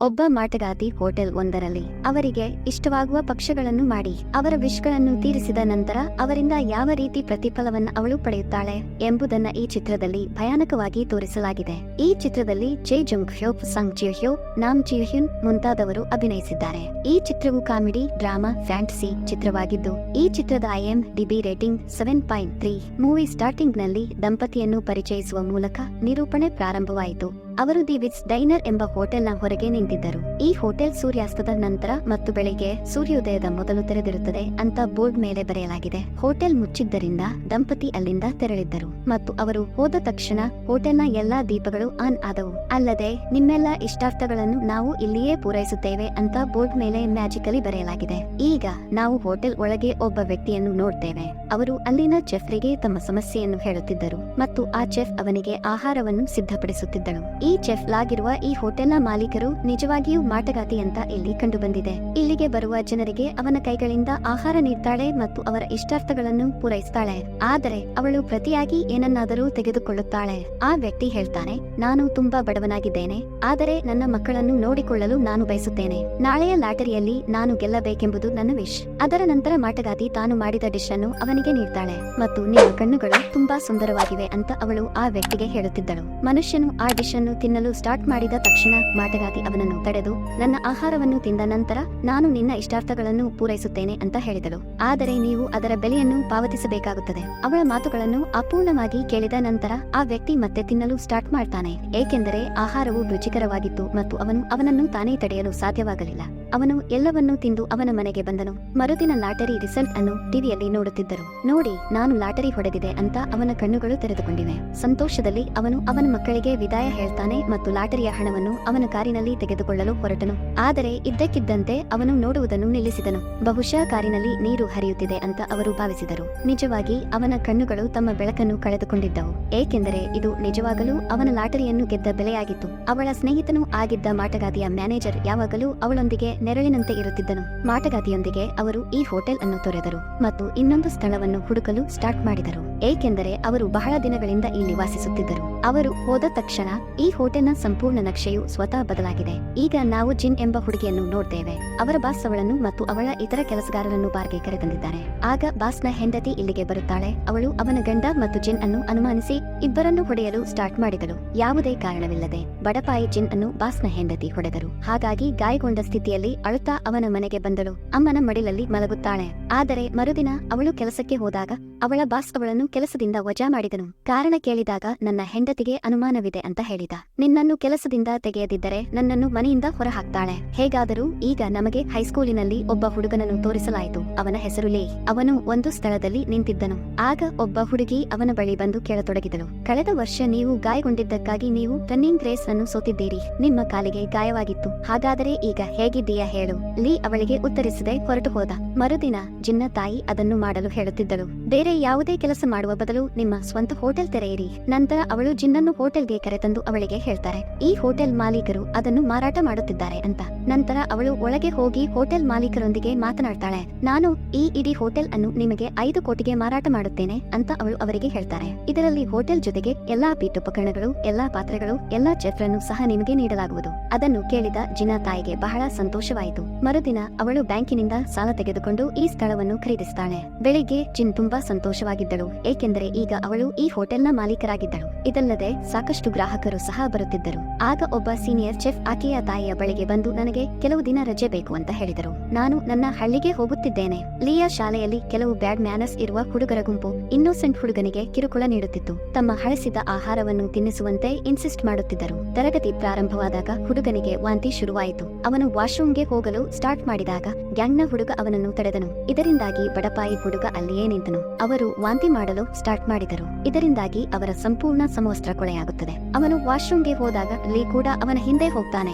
ಒಬ್ಬ ಮಾಟಗಾತಿ ಹೋಟೆಲ್ ಒಂದರಲ್ಲಿ ಅವರಿಗೆ ಇಷ್ಟವಾಗುವ ಪಕ್ಷಗಳನ್ನು ಮಾಡಿ ಅವರ ವಿಶ್ಗಳನ್ನು ತೀರಿಸಿದ ನಂತರ ಅವರಿಂದ ಯಾವ ರೀತಿ ಪ್ರತಿಫಲವನ್ನು ಅವಳು ಪಡೆಯುತ್ತಾಳೆ ಎಂಬುದನ್ನ ಈ ಚಿತ್ರದಲ್ಲಿ ಭಯಾನಕವಾಗಿ ತೋರಿಸಲಾಗಿದೆ. ಈ ಚಿತ್ರದಲ್ಲಿ ಜೆ ಜುಂಗ್ ಹ್ಯೋ, ಸಂಗ್ ಜಿ ಹ್ಯೋ, ನಾಮ್ ಜಿ ಹ್ಯುನ್ ಮುಂತಾದವರು ಅಭಿನಯಿಸಿದ್ದಾರೆ. ಈ ಚಿತ್ರವು ಕಾಮಿಡಿ, ಡ್ರಾಮಾ, ಫ್ಯಾಂಟಸಿ ಚಿತ್ರವಾಗಿದ್ದು ಈ ಚಿತ್ರದ IMDb ರೇಟಿಂಗ್ 7.3. ಮೂವಿ ಸ್ಟಾರ್ಟಿಂಗ್ ನಲ್ಲಿ ದಂಪತಿಯನ್ನು ಪರಿಚಯಿಸುವ ಮೂಲಕ ನಿರೂಪಣೆ ಪ್ರಾರಂಭವಾಯಿತು. ಅವರು ದಿ ವಿಟ್ಸ್ ಡೈನರ್ ಎಂಬ ಹೋಟೆಲ್ನ ಹೊರಗೆ ನಿಂತಿದ್ದರು. ಈ ಹೋಟೆಲ್ ಸೂರ್ಯಾಸ್ತದ ನಂತರ ಮತ್ತು ಬೆಳಿಗ್ಗೆ ಸೂರ್ಯೋದಯದ ಮೊದಲು ತೆರೆದಿರುತ್ತದೆ ಅಂತ ಬೋರ್ಡ್ ಮೇಲೆ ಬರೆಯಲಾಗಿದೆ. ಹೋಟೆಲ್ ಮುಚ್ಚಿದ್ದರಿಂದ ದಂಪತಿ ಅಲ್ಲಿಂದ ತೆರಳಿದ್ದರು ಮತ್ತು ಅವರು ಹೋದ ತಕ್ಷಣ ಹೋಟೆಲ್ನ ಎಲ್ಲಾ ದೀಪಗಳು ಆನ್ ಆದವು. ಅಲ್ಲದೆ ನಿಮ್ಮೆಲ್ಲ ಇಷ್ಟಾರ್ಥಗಳನ್ನು ನಾವು ಇಲ್ಲಿಯೇ ಪೂರೈಸುತ್ತೇವೆ ಅಂತ ಬೋರ್ಡ್ ಮೇಲೆ ಮ್ಯಾಜಿಕಲಿ ಬರೆಯಲಾಗಿದೆ. ಈಗ ನಾವು ಹೋಟೆಲ್ ಒಳಗೆ ಒಬ್ಬ ವ್ಯಕ್ತಿಯನ್ನು ನೋಡ್ತೇವೆ. ಅವರು ಅಲ್ಲಿನ ಚೆಫ್ರಿಗೆ ತಮ್ಮ ಸಮಸ್ಯೆಯನ್ನು ಹೇಳುತ್ತಿದ್ದರು ಮತ್ತು ಆ ಚೆಫ್ ಅವನಿಗೆ ಆಹಾರವನ್ನು ಸಿದ್ಧಪಡಿಸುತ್ತಿದ್ದಳು. ಈ ಚೆಫ್ ಲಾಗಿರುವ ಈ ಹೋಟೆಲ್ನ ಮಾಲೀಕರು ನಿಜವಾಗಿಯೂ ಮಾಟಗಾತಿ ಅಂತ ಇಲ್ಲಿ ಕಂಡುಬಂದಿದೆ. ಇಲ್ಲಿಗೆ ಬರುವ ಜನರಿಗೆ ಅವನ ಕೈಗಳಿಂದ ಆಹಾರ ನೀಡ್ತಾಳೆ ಮತ್ತು ಅವರ ಇಷ್ಟಾರ್ಥಗಳನ್ನು ಪೂರೈಸ್ತಾಳೆ. ಆದರೆ ಅವಳು ಪ್ರತಿಯಾಗಿ ಏನನ್ನಾದರೂ ತೆಗೆದುಕೊಳ್ಳುತ್ತಾಳೆ. ಆ ವ್ಯಕ್ತಿ ಹೇಳ್ತಾನೆ, ನಾನು ತುಂಬಾ ಬಡವನಾಗಿದ್ದೇನೆ, ಆದರೆ ನನ್ನ ಮಕ್ಕಳನ್ನು ನೋಡಿಕೊಳ್ಳಲು ನಾನು ಬಯಸುತ್ತೇನೆ. ನಾಳೆಯ ಲಾಟರಿಯಲ್ಲಿ ನಾನು ಗೆಲ್ಲಬೇಕೆಂಬುದು ನನ್ನ ವಿಶ್. ಅದರ ನಂತರ ಮಾಟಗಾತಿ ತಾನು ಮಾಡಿದ ಡಿಶ್ ಅನ್ನು ಅವನಿಗೆ ನೀಡ್ತಾಳೆ ಮತ್ತು ನಿಮ್ಮ ಕಣ್ಣುಗಳು ತುಂಬಾ ಸುಂದರವಾಗಿವೆ ಅಂತ ಅವಳು ಆ ವ್ಯಕ್ತಿಗೆ ಹೇಳುತ್ತಿದ್ದಳು. ಮನುಷ್ಯನು ಆ ಡಿಶ್ ಅನ್ನು ತಿನ್ನಲು ಸ್ಟಾರ್ಟ್ ಮಾಡಿದ ತಕ್ಷಣ ಮಾಟಗಾತಿ ಅವನನ್ನು ತಡೆದು, ನನ್ನ ಆಹಾರವನ್ನು ತಿಂದ ನಂತರ ನಾನು ನಿನ್ನ ಇಷ್ಟಾರ್ಥಗಳನ್ನು ಪೂರೈಸುತ್ತೇನೆ ಅಂತ ಹೇಳಿದಳು. ಆದರೆ ನೀವು ಅದರ ಬೆಲೆಯನ್ನು ಪಾವತಿಸಬೇಕಾಗುತ್ತದೆ. ಅವಳ ಮಾತುಗಳನ್ನು ಅಪೂರ್ಣವಾಗಿ ಕೇಳಿದ ನಂತರ ಆ ವ್ಯಕ್ತಿ ಮತ್ತೆ ತಿನ್ನಲು ಸ್ಟಾರ್ಟ್ ಮಾಡ್ತಾನೆ, ಏಕೆಂದರೆ ಆಹಾರವು ರುಚಿಕರವಾಗಿತ್ತು ಮತ್ತು ಅವನನ್ನು ತಾನೇ ತಡೆಯಲು ಸಾಧ್ಯವಾಗಲಿಲ್ಲ. ಅವನು ಎಲ್ಲವನ್ನೂ ತಿಂದು ಅವನ ಮನೆಗೆ ಬಂದನು. ಮರುದಿನ ಲಾಟರಿ ರಿಸಲ್ಟ್ ಅನ್ನು ಟಿವಿಯಲ್ಲಿ ನೋಡುತ್ತಿದ್ದರು. ನೋಡಿ, ನಾನು ಲಾಟರಿ ಹೊಡೆದಿದೆ ಅಂತ ಅವನ ಕಣ್ಣುಗಳು ತೆರೆದುಕೊಂಡಿವೆ. ಸಂತೋಷದಲ್ಲಿ ಅವನು ಅವನ ಮಕ್ಕಳಿಗೆ ವಿದಾಯ ಹೇಳ್ತಾನೆ ಮತ್ತು ಲಾಟರಿಯ ಹಣವನ್ನು ಅವನ ಕಾರಿನಲ್ಲಿ ತೆಗೆದುಕೊಳ್ಳಲು ಹೊರಟನು. ಆದರೆ ಇದ್ದಕ್ಕಿದ್ದಂತೆ ಅವನು ನೋಡುವುದನ್ನು ನಿಲ್ಲಿಸಿದನು. ಬಹುಶಃ ಕಾರಿನಲ್ಲಿ ನೀರು ಹರಿಯುತ್ತಿದೆ ಅಂತ ಅವರು ಭಾವಿಸಿದರು. ನಿಜವಾಗಿ ಅವನ ಕಣ್ಣುಗಳು ತಮ್ಮ ಬೆಳಕನ್ನು ಕಳೆದುಕೊಂಡಿದ್ದವು, ಏಕೆಂದರೆ ಇದು ನಿಜವಾಗಲೂ ಅವನ ಲಾಟರಿಯನ್ನು ಗೆದ್ದ ಬೆಲೆಯಾಗಿತ್ತು. ಅವಳ ಸ್ನೇಹಿತನೂ ಆಗಿದ್ದ ಮಾಟಗಾತಿಯ ಮ್ಯಾನೇಜರ್ ಯಾವಾಗಲೂ ಅವಳೊಂದಿಗೆ ನೆರಳಿನಂತೆ ಇರುತ್ತಿದ್ದನು. ಮಾಟಗಾತಿಯೊಂದಿಗೆ ಅವರು ಈ ಹೋಟೆಲ್ ಅನ್ನು ತೊರೆದರು ಮತ್ತು ಇನ್ನೊಂದು ಸ್ಥಳವನ್ನು ಹುಡುಕಲು ಸ್ಟಾರ್ಟ್ ಮಾಡಿದರು, ಏಕೆಂದರೆ ಅವರು ಬಹಳ ದಿನಗಳಿಂದ ಇಲ್ಲಿ ವಾಸಿಸುತ್ತಿದ್ದರು. ಅವರು ಹೋದ ತಕ್ಷಣ ಈ ಹೋಟೆಲ್ನ ಸಂಪೂರ್ಣ ನಕ್ಷೆಯು ಸ್ವತಃ ಬದಲಾಗಿದೆ. ಈಗ ನಾವು ಜಿನ್ ಎಂಬ ಹುಡುಗಿಯನ್ನು ನೋಡ್ತೇವೆ. ಅವರ ಬಾಸ್ ಅವಳನ್ನು ಮತ್ತು ಅವಳ ಇತರ ಕೆಲಸಗಾರರನ್ನು ಬಾರ್ಗೆ ಕರೆತಂದಿದ್ದಾರೆ. ಆಗ ಬಾಸ್ನ ಹೆಂಡತಿ ಇಲ್ಲಿಗೆ ಬರುತ್ತಾಳೆ. ಅವಳು ಅವನ ಗಂಡ ಮತ್ತು ಜಿನ್ ಅನ್ನು ಅನುಮಾನಿಸಿ ಇಬ್ಬರನ್ನು ಹೊಡೆಯಲು ಸ್ಟಾರ್ಟ್ ಮಾಡಿದಳು. ಯಾವುದೇ ಕಾರಣವಿಲ್ಲದೆ ಬಡಪಾಯಿ ಜಿನ್ ಅನ್ನು ಬಾಸ್ನ ಹೆಂಡತಿ ಹೊಡೆದರು. ಹಾಗಾಗಿ ಗಾಯಗೊಂಡ ಸ್ಥಿತಿಯಲ್ಲಿ ಅಳುತ್ತಾ ಅವನ ಮನೆಗೆ ಬಂದಳು. ಅಮ್ಮನ ಮಡಿಲಲ್ಲಿ ಮಲಗುತ್ತಾಳೆ. ಆದರೆ ಮರುದಿನ ಅವಳು ಕೆಲಸಕ್ಕೆ ಹೋದಾಗ ಅವಳ ಬಾಸ್ ಅವಳನ್ನು ಕೆಲಸದಿಂದ ವಜಾ ಮಾಡಿದನು. ಕಾರಣ ಕೇಳಿದಾಗ ನನ್ನ ಹೆಂಡತಿಗೆ ಅನುಮಾನವಿದೆ ಅಂತ ಹೇಳಿದ. ನಿನ್ನನ್ನು ಕೆಲಸದಿಂದ ತೆಗೆಯದಿದ್ದರೆ ನನ್ನನ್ನು ಮನೆಯಿಂದ ಹೊರಹಾಕ್ತಾಳೆ. ಹೇಗಾದರೂ ಈಗ ನಮಗೆ ಹೈಸ್ಕೂಲಿನಲ್ಲಿ ಒಬ್ಬ ಹುಡುಗನನ್ನು ತೋರಿಸಲಾಯಿತು. ಅವನ ಹೆಸರು ಲೇ. ಅವನು ಒಂದು ಸ್ಥಳದಲ್ಲಿ ನಿಂತಿದ್ದನು. ಆಗ ಒಬ್ಬ ಹುಡುಗಿ ಅವನ ಬಳಿ ಬಂದು ಕೇಳತೊಡಗಿದಳು, ಕಳೆದ ವರ್ಷ ನೀವು ಗಾಯಗೊಂಡಿದ್ದಕ್ಕಾಗಿ ನೀವು ರನ್ನಿಂಗ್ ರೇಸ್ ಅನ್ನು ಸೋತಿದ್ದೀರಿ. ನಿಮ್ಮ ಕಾಲಿಗೆ ಗಾಯವಾಗಿತ್ತು. ಹಾಗಾದರೆ ಈಗ ಹೇಗಿದ್ದೀಯಾ ಹೇಳು. ಲೀ ಅವಳಿಗೆ ಉತ್ತರಿಸದೆ ಹೊರಟು ಹೋದ. ಮರುದಿನ ಜಿನ್ನ ತಾಯಿ ಅದನ್ನು ಮಾಡಲು ಹೇಳುತ್ತಿದ್ದಳು. ಬೇರೆ ಯಾವುದೇ ಕೆಲಸ ಮಾಡುವ ಬದಲು ನಿಮ್ಮ ಸ್ವಂತ ಹೋಟೆಲ್ ತೆರೆಯಿರಿ. ನಂತರ ಅವಳು ಜಿನ್ನನ್ನು ಹೋಟೆಲ್ಗೆ ಕರೆತಂದು ಅವಳಿಗೆ ಹೇಳ್ತಾರೆ, ಈ ಹೋಟೆಲ್ ಮಾಲೀಕರು ಅದನ್ನು ಮಾರಾಟ ಮಾಡುತ್ತಿದ್ದಾರೆ ಅಂತ. ನಂತರ ಅವಳು ಒಳಗೆ ಹೋಗಿ ಹೋಟೆಲ್ ಮಾಲೀಕರೊಂದಿಗೆ ಮಾತನಾಡ್ತಾಳೆ. ನಾನು ಈ ಇಡೀ ಹೋಟೆಲ್ ಅನ್ನು ನಿಮಗೆ 5 ಕೋಟಿಗೆ ಮಾರಾಟ ಮಾಡುತ್ತೇನೆ ಅಂತ ಅವಳು ಅವರಿಗೆ ಹೇಳ್ತಾರೆ. ಇದರಲ್ಲಿ ಹೋಟೆಲ್ ಜೊತೆಗೆ ಎಲ್ಲಾ ಪೀಠೋಪಕರಣಗಳು, ಎಲ್ಲಾ ಪಾತ್ರೆಗಳು, ಎಲ್ಲಾ ಚೆಫ್ರನ್ನು ಸಹ ನಿಮಗೆ ನೀಡಲಾಗುವುದು. ಅದನ್ನು ಕೇಳಿದ ಜಿನ್ನ ತಾಯಿಗೆ ಬಹಳ ಸಂತೋಷವಾಯಿತು. ಮರುದಿನ ಅವಳು ಬ್ಯಾಂಕಿನಿಂದ ಸಾಲ ತೆಗೆದುಕೊಂಡು ಈ ಸ್ಥಳವನ್ನು ಖರೀದಿಸ್ತಾಳೆ. ಬೆಳಿಗ್ಗೆ ಜಿನ್ ತುಂಬಾ ಸಂತೋಷವಾಗಿದ್ದಳು, ಏಕೆಂದರೆ ಈಗ ಅವಳು ಈ ಹೋಟೆಲ್ನ ಮಾಲೀಕರಾಗಿದ್ದಳು. ಇದಲ್ಲದೆ ಸಾಕಷ್ಟು ಗ್ರಾಹಕರು ಸಹ ಬರುತ್ತಿದ್ದರು. ಆಗ ಒಬ್ಬ ಸೀನಿಯರ್ ಚೆಫ್ ಆಕೆಯ ತಾಯಿಯ ಬಳಿಗೆ ಬಂದು, ನನಗೆ ಕೆಲವು ದಿನ ರಜೆ ಬೇಕು ಅಂತ ಹೇಳಿದರು. ನಾನು ನನ್ನ ಹಳ್ಳಿಗೆ ಹೋಗುತ್ತಿದ್ದೇನೆ. ಲೀಯಾ ಶಾಲೆಯಲ್ಲಿ ಕೆಲವು ಬ್ಯಾಡ್ ಮ್ಯಾನರ್ಸ್ ಇರುವ ಹುಡುಗರ ಗುಂಪು ಇನ್ನೋಸೆಂಟ್ ಹುಡುಗನಿಗೆ ಕಿರುಕುಳ ನೀಡುತ್ತಿತ್ತು. ತಮ್ಮ ಹಳಸಿದ ಆಹಾರವನ್ನು ತಿನ್ನಿಸುವಂತೆ ಇನ್ಸಿಸ್ಟ್ ಮಾಡುತ್ತಿದ್ದರು. ತರಗತಿ ಪ್ರಾರಂಭವಾದಾಗ ಹುಡುಗನಿಗೆ ವಾಂತಿ ಶುರುವಾಯಿತು. ಅವನು ವಾಶ್ರೂಮ್ಗೆ ಹೋಗಲು ಸ್ಟಾರ್ಟ್ ಮಾಡಿದಾಗ ಗ್ಯಾಂಗ್ನ ಹುಡುಗ ಅವನನ್ನು ತಡೆದನು. ಇದರಿಂದಾಗಿ ಬಡಪಾಯಿ ಹುಡುಗ ಅಲ್ಲಿಯೇ ನಿಂತನು. ಅವರು ವಾಂತಿ ಮಾಡಲು ಸ್ಟಾರ್ಟ್ ಮಾಡಿದರು. ಇದರಿಂದಾಗಿ ಅವರ ಸಂಪೂರ್ಣ ಸಮವಸ್ತ್ರ ಕೊಳೆಯಾಗುತ್ತದೆ. ಅವನು ವಾಶ್ರೂಮ್ಗೆ ಹೋದಾಗ ಲೀ ಕೂಡ ಅವನ ಹಿಂದೆ ಹೋಗ್ತಾನೆ.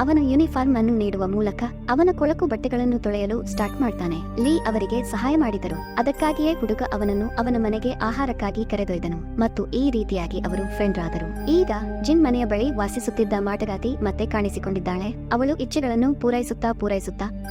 ಅವನ ಯೂನಿಫಾರ್ಮ್ ಅನ್ನು ನೀಡುವ ಮೂಲಕ ಅವನ ಕೊಳಕು ಬಟ್ಟೆಗಳನ್ನು ತೊಳೆಯಲು ಸ್ಟಾರ್ಟ್ ಮಾಡ್ತಾನೆ. ಲೀ ಅವರಿಗೆ ಸಹಾಯ ಮಾಡಿದರು. ಅದಕ್ಕಾಗಿಯೇ ಹುಡುಗ ಅವನನ್ನು ಅವನ ಮನೆಗೆ ಆಹಾರಕ್ಕಾಗಿ ಕರೆದೊಯ್ದನು ಮತ್ತು ಈ ರೀತಿಯಾಗಿ ಅವರು ಫ್ರೆಂಡ್ ಆದರು. ಈಗ ಜಿನ್ ಮನೆಯ ಬಳಿ ವಾಸಿಸುತ್ತಿದ್ದ ಮಾಟಗಾತಿ ಮತ್ತೆ ಕಾಣಿಸಿಕೊಂಡಿದ್ದಾಳೆ. ಅವಳು ಇಚ್ಛೆಗಳನ್ನು ಪೂರೈಸುತ್ತಾ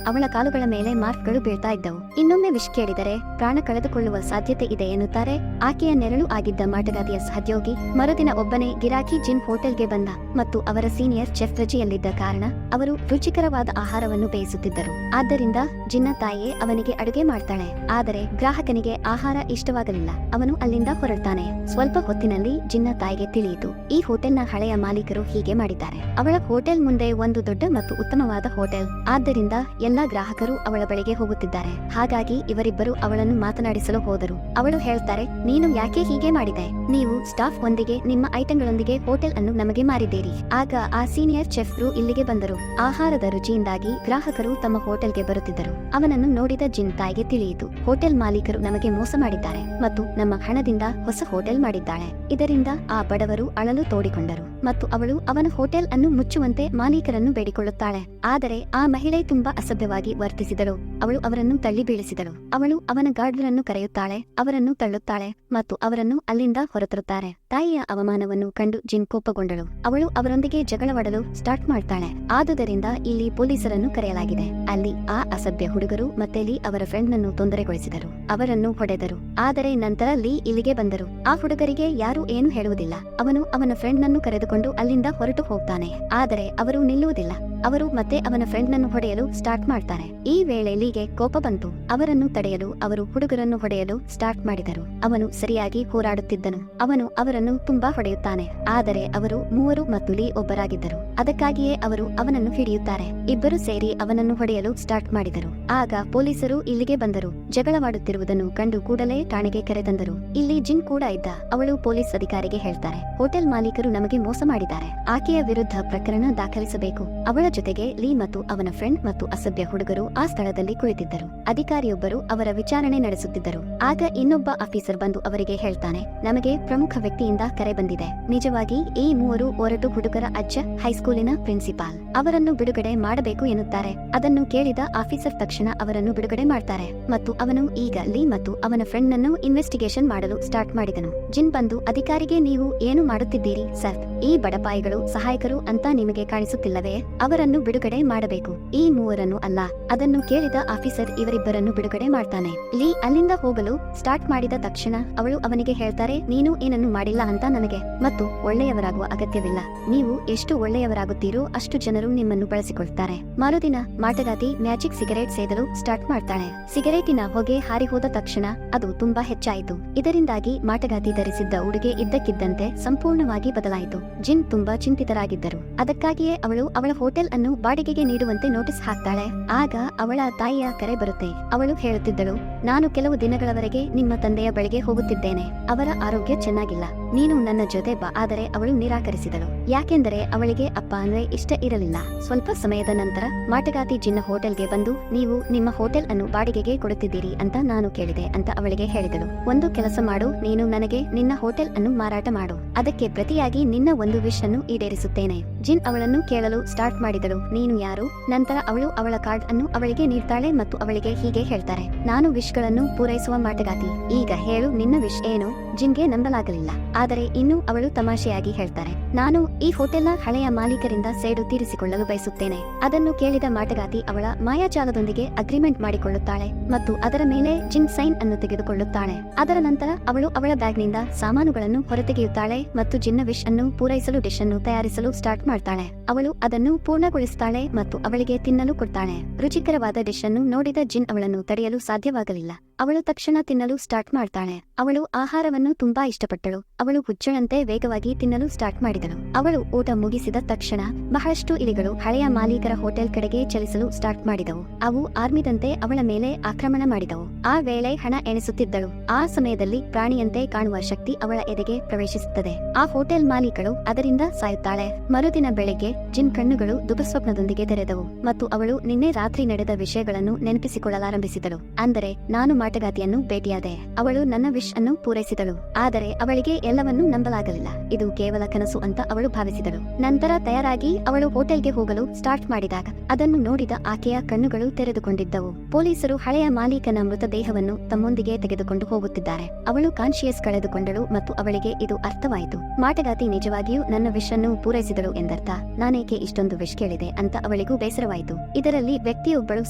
ಅವಳ ಕಾಲುಗಳ ಮೇಲೆ ಮಾರ್ಕ್ಗಳು ಬೀಳ್ತಾ ಇದ್ದವು. ಇನ್ನೊಮ್ಮೆ ವಿಷ್ ಕೇಳಿದರೆ ಪ್ರಾಣ ಕಳೆದುಕೊಳ್ಳುವ ಸಾಧ್ಯತೆ ಇದೆ ಎನ್ನುತ್ತಾ ಹೇಳುತ್ತಾರೆ. ಆಕೆಯ ನೆರಳು ಆಗಿದ್ದ ಮಾಟಗಾತಿಯ ಸಹೋದ್ಯೋಗಿ ಮರುದಿನ ಒಬ್ಬನೇ ಗಿರಾಕಿ ಜಿನ್ ಹೋಟೆಲ್ಗೆ ಬಂದ ಮತ್ತು ಅವರ ಸೀನಿಯರ್ ಚೆಫ್ ರಜೆಯಲ್ಲಿದ್ದ ಕಾರಣ ಅವರು ರುಚಿಕರವಾದ ಆಹಾರವನ್ನು ಬೇಯಿಸುತ್ತಿದ್ದರು. ಆದ್ದರಿಂದ ಜಿನ್ನ ತಾಯಿಯೇ ಅವನಿಗೆ ಅಡುಗೆ ಮಾಡ್ತಾಳೆ. ಆದರೆ ಗ್ರಾಹಕನಿಗೆ ಆಹಾರ ಇಷ್ಟವಾಗಲಿಲ್ಲ. ಅವನು ಅಲ್ಲಿಂದ ಹೊರಡ್ತಾನೆ. ಸ್ವಲ್ಪ ಹೊತ್ತಿನಲ್ಲಿ ಜಿನ್ನ ತಾಯಿಗೆ ತಿಳಿಯಿತು, ಈ ಹೋಟೆಲ್ನ ಹಳೆಯ ಮಾಲೀಕರು ಹೀಗೆ ಮಾಡಿದ್ದಾರೆ. ಅವಳ ಹೋಟೆಲ್ ಮುಂದೆ ಒಂದು ದೊಡ್ಡ ಮತ್ತು ಉತ್ತಮವಾದ ಹೋಟೆಲ್, ಆದ್ದರಿಂದ ಎಲ್ಲಾ ಗ್ರಾಹಕರು ಅವಳ ಬಳಿಗೆ ಹೋಗುತ್ತಿದ್ದಾರೆ. ಹಾಗಾಗಿ ಇವರಿಬ್ಬರು ಅವಳನ್ನು ಮಾತನಾಡಿಸಲು ಹೋದರು. ಅವಳು ಹೇಳ್ತಾರೆ, ನೀನು ಯಾಕೆ ಹೀಗೆ ಮಾಡಿದೆ? ನೀವು ಸ್ಟಾಫ್ ಒಂದಿಗೆ ನಿಮ್ಮ ಐಟಂಗಳೊಂದಿಗೆ ಹೋಟೆಲ್ ಅನ್ನು ನಮಗೆ ಮಾರಿದ್ದೀರಿ. ಆಗ ಆ ಸೀನಿಯರ್ ಚೆಫ್ರು ಇಲ್ಲಿಗೆ ಬಂದರು. ಆಹಾರದ ರುಚಿಯಿಂದಾಗಿ ಗ್ರಾಹಕರು ತಮ್ಮ ಹೋಟೆಲ್ಗೆ ಬರುತ್ತಿದ್ದರು. ಅವನನ್ನು ನೋಡಿದ ಜಿನ್ ತಾಯಿಗೆ ತಿಳಿಯಿತು, ಹೋಟೆಲ್ ಮಾಲೀಕರು ನಮಗೆ ಮೋಸ ಮಾಡಿದ್ದಾರೆ ಮತ್ತು ನಮ್ಮ ಹಣದಿಂದ ಹೊಸ ಹೋಟೆಲ್ ಮಾಡಿದ್ದಾಳೆ. ಇದರಿಂದ ಆ ಬಡವರು ಅಳಲು ತೋಡಿಕೊಂಡರು ಮತ್ತು ಅವಳು ಅವನ ಹೋಟೆಲ್ ಅನ್ನು ಮುಚ್ಚುವಂತೆ ಮಾಲೀಕರನ್ನು ಬೇಡಿಕೊಳ್ಳುತ್ತಾಳೆ. ಆದರೆ ಆ ಮಹಿಳೆ ತುಂಬಾ ಅಸಭ್ಯವಾಗಿ ವರ್ತಿಸಿದಳು. ಅವಳು ಅವರನ್ನು ತಳ್ಳಿ ಬೀಳಿಸಿದಳು. ಅವಳು ಅವನ ಗಾರ್ಡ್ರನ್ನು ಕರೆಯುತ್ತಾಳೆ, ಅವರನ್ನು ತಳ್ಳುತ್ತಾಳೆ ಮತ್ತು ಅವರನ್ನು ಅಲ್ಲಿಂದ ಹೊರತರುತ್ತಾರೆ. ತಾಯಿಯ ಅವಮಾನವನ್ನು ಕಂಡು ಜಿನ್ ಕೋಪಗೊಂಡಳು. ಅವಳು ಅವರೊಂದಿಗೆ ಜಗಳವಾಡಲು ಸ್ಟಾರ್ಟ್ ಮಾಡ್ತಾಳೆ. ಆದುದರಿಂದ ಇಲ್ಲಿ ಪೊಲೀಸರನ್ನು ಕರೆಯಲಾಗಿದೆ. ಅಲ್ಲಿ ಆ ಅಸಭ್ಯ ಹುಡುಗರು ಮತ್ತೆ ಲೀ ಅವರ ಫ್ರೆಂಡ್ ನನ್ನು ತೊಂದರೆಗೊಳಿಸಿದರು, ಅವರನ್ನು ಹೊಡೆದರು. ಆದರೆ ನಂತರ ಲೀ ಇಲ್ಲಿಗೆ ಬಂದರು. ಆ ಹುಡುಗರಿಗೆ ಯಾರು ಏನು ಹೇಳುವುದಿಲ್ಲ. ಅವನು ಅವನ ಫ್ರೆಂಡ್ ನನ್ನು ಕರೆದುಕೊಂಡು ಅಲ್ಲಿಂದ ಹೊರಟು ಹೋಗ್ತಾನೆ. ಆದರೆ ಅವರು ನಿಲ್ಲುವುದಿಲ್ಲ. ಅವರು ಮತ್ತೆ ಅವನ ಫ್ರೆಂಡ್ ನನ್ನು ಹೊಡೆಯಲು ಸ್ಟಾರ್ಟ್ ಮಾಡ್ತಾರೆ. ಈ ವೇಳೆ ಲೀಗೆ ಕೋಪ ಬಂತು. ಅವರನ್ನು ತಡೆಯಲು ಅವರು ಹುಡುಗರನ್ನು ಹೊಡೆಯಲು ಸ್ಟಾರ್ಟ್ ಮಾಡಿದರು. ಅವನು ಸರಿಯಾಗಿ ಹೋರಾಡುತ್ತಿದ್ದನು. ಅವನು ಅವರನ್ನು ತುಂಬಾ ಹೊಡೆಯುತ್ತಾನೆ. ಆದರೆ ಅವರು ಮೂವರು ಮತ್ತು ಲೀ ಒಬ್ಬರಾಗಿದ್ದರು. ಅದಕ್ಕಾಗಿಯೇ ಅವರು ಅವನನ್ನು ಹಿಡಿಯುತ್ತಾರೆ. ಇಬ್ಬರು ಸೇರಿ ಅವನನ್ನು ಹೊಡೆಯಲು ಸ್ಟಾರ್ಟ್ ಮಾಡಿದರು. ಆಗ ಪೊಲೀಸರು ಇಲ್ಲಿಗೆ ಬಂದರು. ಜಗಳವಾಡುತ್ತಿರುವುದನ್ನು ಕಂಡು ಕೂಡಲೇ ಠಾಣೆಗೆ ಕರೆತಂದರು. ಇಲ್ಲಿ ಜಿನ್ ಕೂಡ ಇದ್ದ. ಅವಳು ಪೊಲೀಸ್ ಅಧಿಕಾರಿಗೆ ಹೇಳ್ತಾರೆ, ಹೋಟೆಲ್ ಮಾಲೀಕರು ನಮಗೆ ಮೋಸ ಮಾಡಿದ್ದಾರೆ. ಆಕೆಯ ವಿರುದ್ಧ ಪ್ರಕರಣ ದಾಖಲಿಸಬೇಕು. ಅವಳ ಜೊತೆಗೆ ಲೀ ಮತ್ತು ಅವನ ಫ್ರೆಂಡ್ ಮತ್ತು ಅಸಭ್ಯ ಹುಡುಗರು ಆ ಸ್ಥಳದಲ್ಲಿ ಕುಳಿತಿದ್ದರು. ಅಧಿಕಾರಿಯೊಬ್ಬರು ಅವರ ವಿಚಾರಣೆ ನಡೆಸುತ್ತಿದ್ದರು. ಆಗ ಇನ್ನೊಬ್ಬ ಆಫೀಸರ್ ಬಂದು ಅವರಿಗೆ ಹೇಳ್ತಾನೆ, ನಮಗೆ ಪ್ರಮುಖ ವ್ಯಕ್ತಿಯಿಂದ ಕರೆ ಬಂದಿದೆ. ನಿಜವಾಗಿ ಈ ಮೂವರು ಒರಟು ಹುಡುಗರ ಅಜ್ಜ ಹೈಸ್ಕೂಲಿನ ಪ್ರಿನ್ಸಿಪಾಲ್. ಅವರನ್ನು ಬಿಡುಗಡೆ ಮಾಡಬೇಕು ಎನ್ನುತ್ತಾರೆ. ಅದನ್ನು ಕೇಳಿದ ಆಫೀಸರ್ ತಕ್ಷಣ ಅವರನ್ನು ಬಿಡುಗಡೆ ಮಾಡ್ತಾರೆ ಮತ್ತು ಅವನು ಈಗ ಲೀ ಮತ್ತು ಅವನ ಫ್ರೆಂಡ್ ನನ್ನು ಇನ್ವೆಸ್ಟಿಗೇಷನ್ ಮಾಡಲು ಸ್ಟಾರ್ಟ್ ಮಾಡಿದನು. ಜಿನ್ ಬಂದು ಅಧಿಕಾರಿಗೆ, ನೀವು ಏನು ಮಾಡುತ್ತಿದ್ದೀರಿ ಸರ್? ಈ ಬಡಪಾಯಿಗಳು ಸಹಾಯಕರು ಅಂತ ನಿಮಗೆ ಕಾಣಿಸುತ್ತಿಲ್ಲವೇ? ಅವರನ್ನು ಬಿಡುಗಡೆ ಮಾಡಬೇಕು, ಈ ಮೂವರನ್ನು ಅಲ್ಲ. ಅದನ್ನು ಕೇಳಿದ ಆಫೀಸರ್ ಇವರಿಬ್ಬರನ್ನು ಬಿಡುಗಡೆ ಮಾಡ್ತಾನೆ. ಲೀ ಅಲ್ಲಿಂದ ಹೋಗಲು ಸ್ಟಾರ್ಟ್ ಮಾಡಿದ ತಕ್ಷಣ ಅವಳು ಅವನಿಗೆ ಹೇಳ್ತಾರೆ, ನೀನು ಏನನ್ನು ಮಾಡಿಲ್ಲ ಅಂತ ನನಗೆ ಮತ್ತು ಒಳ್ಳೆಯವರಾಗುವ ಅಗತ್ಯವಿಲ್ಲ. ನೀವು ಎಷ್ಟು ಒಳ್ಳೆಯವರಾಗುತ್ತೀರೋ ಅಷ್ಟು ಜನರು ನಿಮ್ಮನ್ನು ಬಳಸಿಕೊಳ್ತಾರೆ. ಮರುದಿನ ಮಾಟಗಾತಿ ಮ್ಯಾಜಿಕ್ ಸಿಗರೇಟ್ ಸೇದಲು ಸ್ಟಾರ್ಟ್ ಮಾಡ್ತಾಳೆ. ಸಿಗರೇಟಿನ ಹೊಗೆ ಹಾರಿ ಹೋದ ತಕ್ಷಣ ಅದು ತುಂಬಾ ಹೆಚ್ಚಾಯಿತು. ಇದರಿಂದಾಗಿ ಮಾಟಗಾತಿ ಧರಿಸಿದ್ದ ಉಡುಗೆ ಇದ್ದಕ್ಕಿದ್ದಂತೆ ಸಂಪೂರ್ಣವಾಗಿ ಬದಲಾಯಿತು. ಜಿನ್ ತುಂಬಾ ಚಿಂತಿತರಾಗಿದ್ದರು. ಅದಕ್ಕಾಗಿಯೇ ಅವಳು ಅವಳ ಹೋಟೆಲ್ ಅನ್ನು ಬಾಡಿಗೆಗೆ ನೀಡುವಂತೆ ನೋಟಿಸ್ ಹಾಕ್ತಾಳೆ. ಆಗ ಅವಳ ತಾಯಿಯ ಕರೆ ಬರುತ್ತೆ. ಅವಳು ಹೇಳುತ್ತಿದ್ದಳು, ನಾನು ಕೆಲವು ದಿನಗಳವರೆಗೆ ನಿಮ್ಮ ತಂದೆಯ ಬಳಿಗೆ ಹೋಗುತ್ತಿದ್ದೇನೆ. ಅವರ ಆರೋಗ್ಯ ಚೆನ್ನಾಗಿಲ್ಲ. ನೀನು ನನ್ನ ಜೊತೆ ಬಾ. ಆದರೆ ಅವಳು ನಿರಾಕರಿಸಿದಳು. ಯಾಕೆಂದರೆ ಅವಳಿಗೆ ಅಪ್ಪ ಅಂದ್ರೆ ಇಷ್ಟ ಇರಲಿಲ್ಲ. ಸ್ವಲ್ಪ ಸಮಯದ ನಂತರ ಮಾಟಗಾತಿ ಜಿನ್ನ ಹೋಟೆಲ್ಗೆ ಬಂದು, ನೀವು ನಿಮ್ಮ ಹೋಟೆಲ್ ಅನ್ನು ಬಾಡಿಗೆಗೆ ಕೊಡುತ್ತಿದ್ದೀರಿ ಅಂತ ನಾನು ಕೇಳಿದೆ ಅಂತ ಅವಳಿಗೆ ಹೇಳಿದಳು. ಒಂದು ಕೆಲಸ ಮಾಡು, ನೀನು ನನಗೆ ನಿನ್ನ ಹೋಟೆಲ್ ಅನ್ನು ಮಾರಾಟ ಮಾಡು. ಅದಕ್ಕೆ ಪ್ರತಿಯಾಗಿ ನಿನ್ನ ಒಂದು ವಿಶ್ ಅನ್ನು ಈಡೇರಿಸುತ್ತೇನೆ. ಜಿನ್ ಅವಳನ್ನು ಕೇಳಲು ಸ್ಟಾರ್ಟ್ ಮಾಡಿದಳು, ನೀನು ಯಾರು? ನಂತರ ಅವಳು ಅವಳ ಕಾರ್ಡ್ ಅನ್ನು ಅವಳಿಗೆ ನೀಡ್ತಾಳೆ ಮತ್ತು ಅವಳಿಗೆ ಹೀಗೆ ಹೇಳ್ತಾರೆ, ನಾನು ವಿಶ್ ಗಳನ್ನು ಪೂರೈಸುವ ಮಾಟಗಾತಿ. ಈಗ ಹೇಳು, ನಿನ್ನ ವಿಶ್ ಏನು? ಜಿನ್ಗೆ ನಂಬಲಾಗಲಿಲ್ಲ. ಆದರೆ ಇನ್ನು ಅವಳು ತಮಾಷೆಯಾಗಿ ಹೇಳ್ತಾರೆ, ನಾನು ಈ ಹೋಟೆಲ್ನ ಹಳೆಯ ಮಾಲೀಕರಿಂದ ಸೇಡು ತೀರಿಸಿಕೊಳ್ಳಲು ಬಯಸುತ್ತೇನೆ. ಅದನ್ನು ಕೇಳಿದ ಮಾಟಗಾತಿ ಅವಳ ಮಾಯಾಜಾಲದೊಂದಿಗೆ ಅಗ್ರಿಮೆಂಟ್ ಮಾಡಿಕೊಳ್ಳುತ್ತಾಳೆ ಮತ್ತು ಅದರ ಮೇಲೆ ಜಿನ್ ಸೈನ್ ಅನ್ನು ತೆಗೆದುಕೊಳ್ಳುತ್ತಾಳೆ. ಅದರ ನಂತರ ಅವಳು ಅವಳ ಬ್ಯಾಗ್ನಿಂದ ಸಾಮಾನುಗಳನ್ನು ಹೊರತೆಗೆಯುತ್ತಾಳೆ ಮತ್ತು ಜಿನ್ನ ವಿಶ್ ಅನ್ನು ಪೂರೈಸಲು ಡಿಶ್ ಅನ್ನು ತಯಾರಿಸಲು ಸ್ಟಾರ್ಟ್ ಮಾಡ್ತಾಳೆ. ಅವಳು ಅದನ್ನು ಪೂರ್ಣಗೊಳಿಸುತ್ತಾಳೆ ಮತ್ತು ಅವಳಿಗೆ ತಿನ್ನಲು ಕೊಡ್ತಾಳೆ. ರುಚಿಕರವಾದ ಡಿಶ್ ಅನ್ನು ನೋಡಿದ ಜಿನ್ ಅವಳನ್ನು ತಡೆಯಲು ಸಾಧ್ಯವಾಗಲಿಲ್ಲ. ಅವಳು ತಕ್ಷಣ ತಿನ್ನಲು ಸ್ಟಾರ್ಟ್ ಮಾಡ್ತಾಳೆ. ಅವಳು ಆಹಾರವನ್ನು ತುಂಬಾ ಇಷ್ಟಪಟ್ಟಳು. ಅವಳು ಹುಚ್ಚಳಂತೆ ವೇಗವಾಗಿ ತಿನ್ನಲು ಸ್ಟಾರ್ಟ್ ಮಾಡಿದಳು. ಅವಳು ಊಟ ಮುಗಿಸಿದ ತಕ್ಷಣ ಬಹಳಷ್ಟು ಇಲಿಗಳು ಹಳೆಯ ಮಾಲೀಕರ ಹೋಟೆಲ್ ಕಡೆಗೆ ಚಲಿಸಲು ಸ್ಟಾರ್ಟ್ ಮಾಡಿದವು. ಅವು ಆರ್ಮಿದಂತೆ ಅವಳ ಮೇಲೆ ಆಕ್ರಮಣ ಮಾಡಿದವು. ಆ ವೇಳೆ ಹಣ ಎಣಿಸುತ್ತಿದ್ದಳು. ಆ ಸಮಯದಲ್ಲಿ ಪ್ರಾಣಿಯಂತೆ ಕಾಣುವ ಶಕ್ತಿ ಅವಳ ಎದೆಗೆ ಪ್ರವೇಶಿಸುತ್ತದೆ. ಆ ಹೋಟೆಲ್ ಮಾಲೀಕಳು ಅದರಿಂದ ಸಾಯುತ್ತಾಳೆ. ಮರುದಿನ ಬೆಳಿಗ್ಗೆ ಜಿನ್ ಕಣ್ಣುಗಳು ದುಬಸ್ವಪ್ನದೊಂದಿಗೆ ತೆರೆದವು ಮತ್ತು ಅವಳು ನಿನ್ನೆ ರಾತ್ರಿ ನಡೆದ ವಿಷಯಗಳನ್ನು ನೆನಪಿಸಿಕೊಳ್ಳಲಾರಂಭಿಸಿದಳು. ಅಂದರೆ ನಾನು ಮಾಟಗಾತಿಯನ್ನು ಭೇಟಿಯಾದೆ. ಅವಳು ನನ್ನ ವಿಶ್ ಅನ್ನು ಪೂರೈಸಿದಳು. ಆದರೆ ಅವಳಿಗೆ ಎಲ್ಲವನ್ನೂ ನಂಬಲಾಗಲಿಲ್ಲ. ಇದು ಕೇವಲ ಕನಸು ಅಂತ ಅವಳು ಭಾವಿಸಿದಳು. ನಂತರ ತಯಾರಾಗಿ ಅವಳು ಹೋಟೆಲ್ಗೆ ಹೋಗಲು ಸ್ಟಾರ್ಟ್ ಮಾಡಿದಾಗ ಅದನ್ನು ನೋಡಿದ ಆಕೆಯ ಕಣ್ಣುಗಳು ತೆರೆದುಕೊಂಡಿದ್ದವು. ಪೊಲೀಸರು ಹಳೆಯ ಮಾಲೀಕನ ಮೃತದೇಹವನ್ನು ತಮ್ಮೊಂದಿಗೆ ತೆಗೆದುಕೊಂಡು ಹೋಗುತ್ತಿದ್ದಾರೆ. ಅವಳು ಕಾನ್ಶಿಯಸ್ ಕಳೆದುಕೊಂಡಳು ಮತ್ತು ಅವಳಿಗೆ ಇದು ಅರ್ಥವಾಯಿತು. ಮಾಟಗಾತಿ ನಿಜವಾಗಿಯೂ ನನ್ನ ವಿಶ್ ಅನ್ನು ಪೂರೈಸಿದಳು ಎಂದರ್ಥ. ನಾನೇಕೆ ಇಷ್ಟೊಂದು ವಿಶ್ ಕೇಳಿದೆ ಅಂತ ಅವಳಿಗೂ ಬೇಸರವಾಯಿತು. ಇದರಲ್ಲಿ ವ್ಯಕ್ತಿಯೊಬ್ಬಳು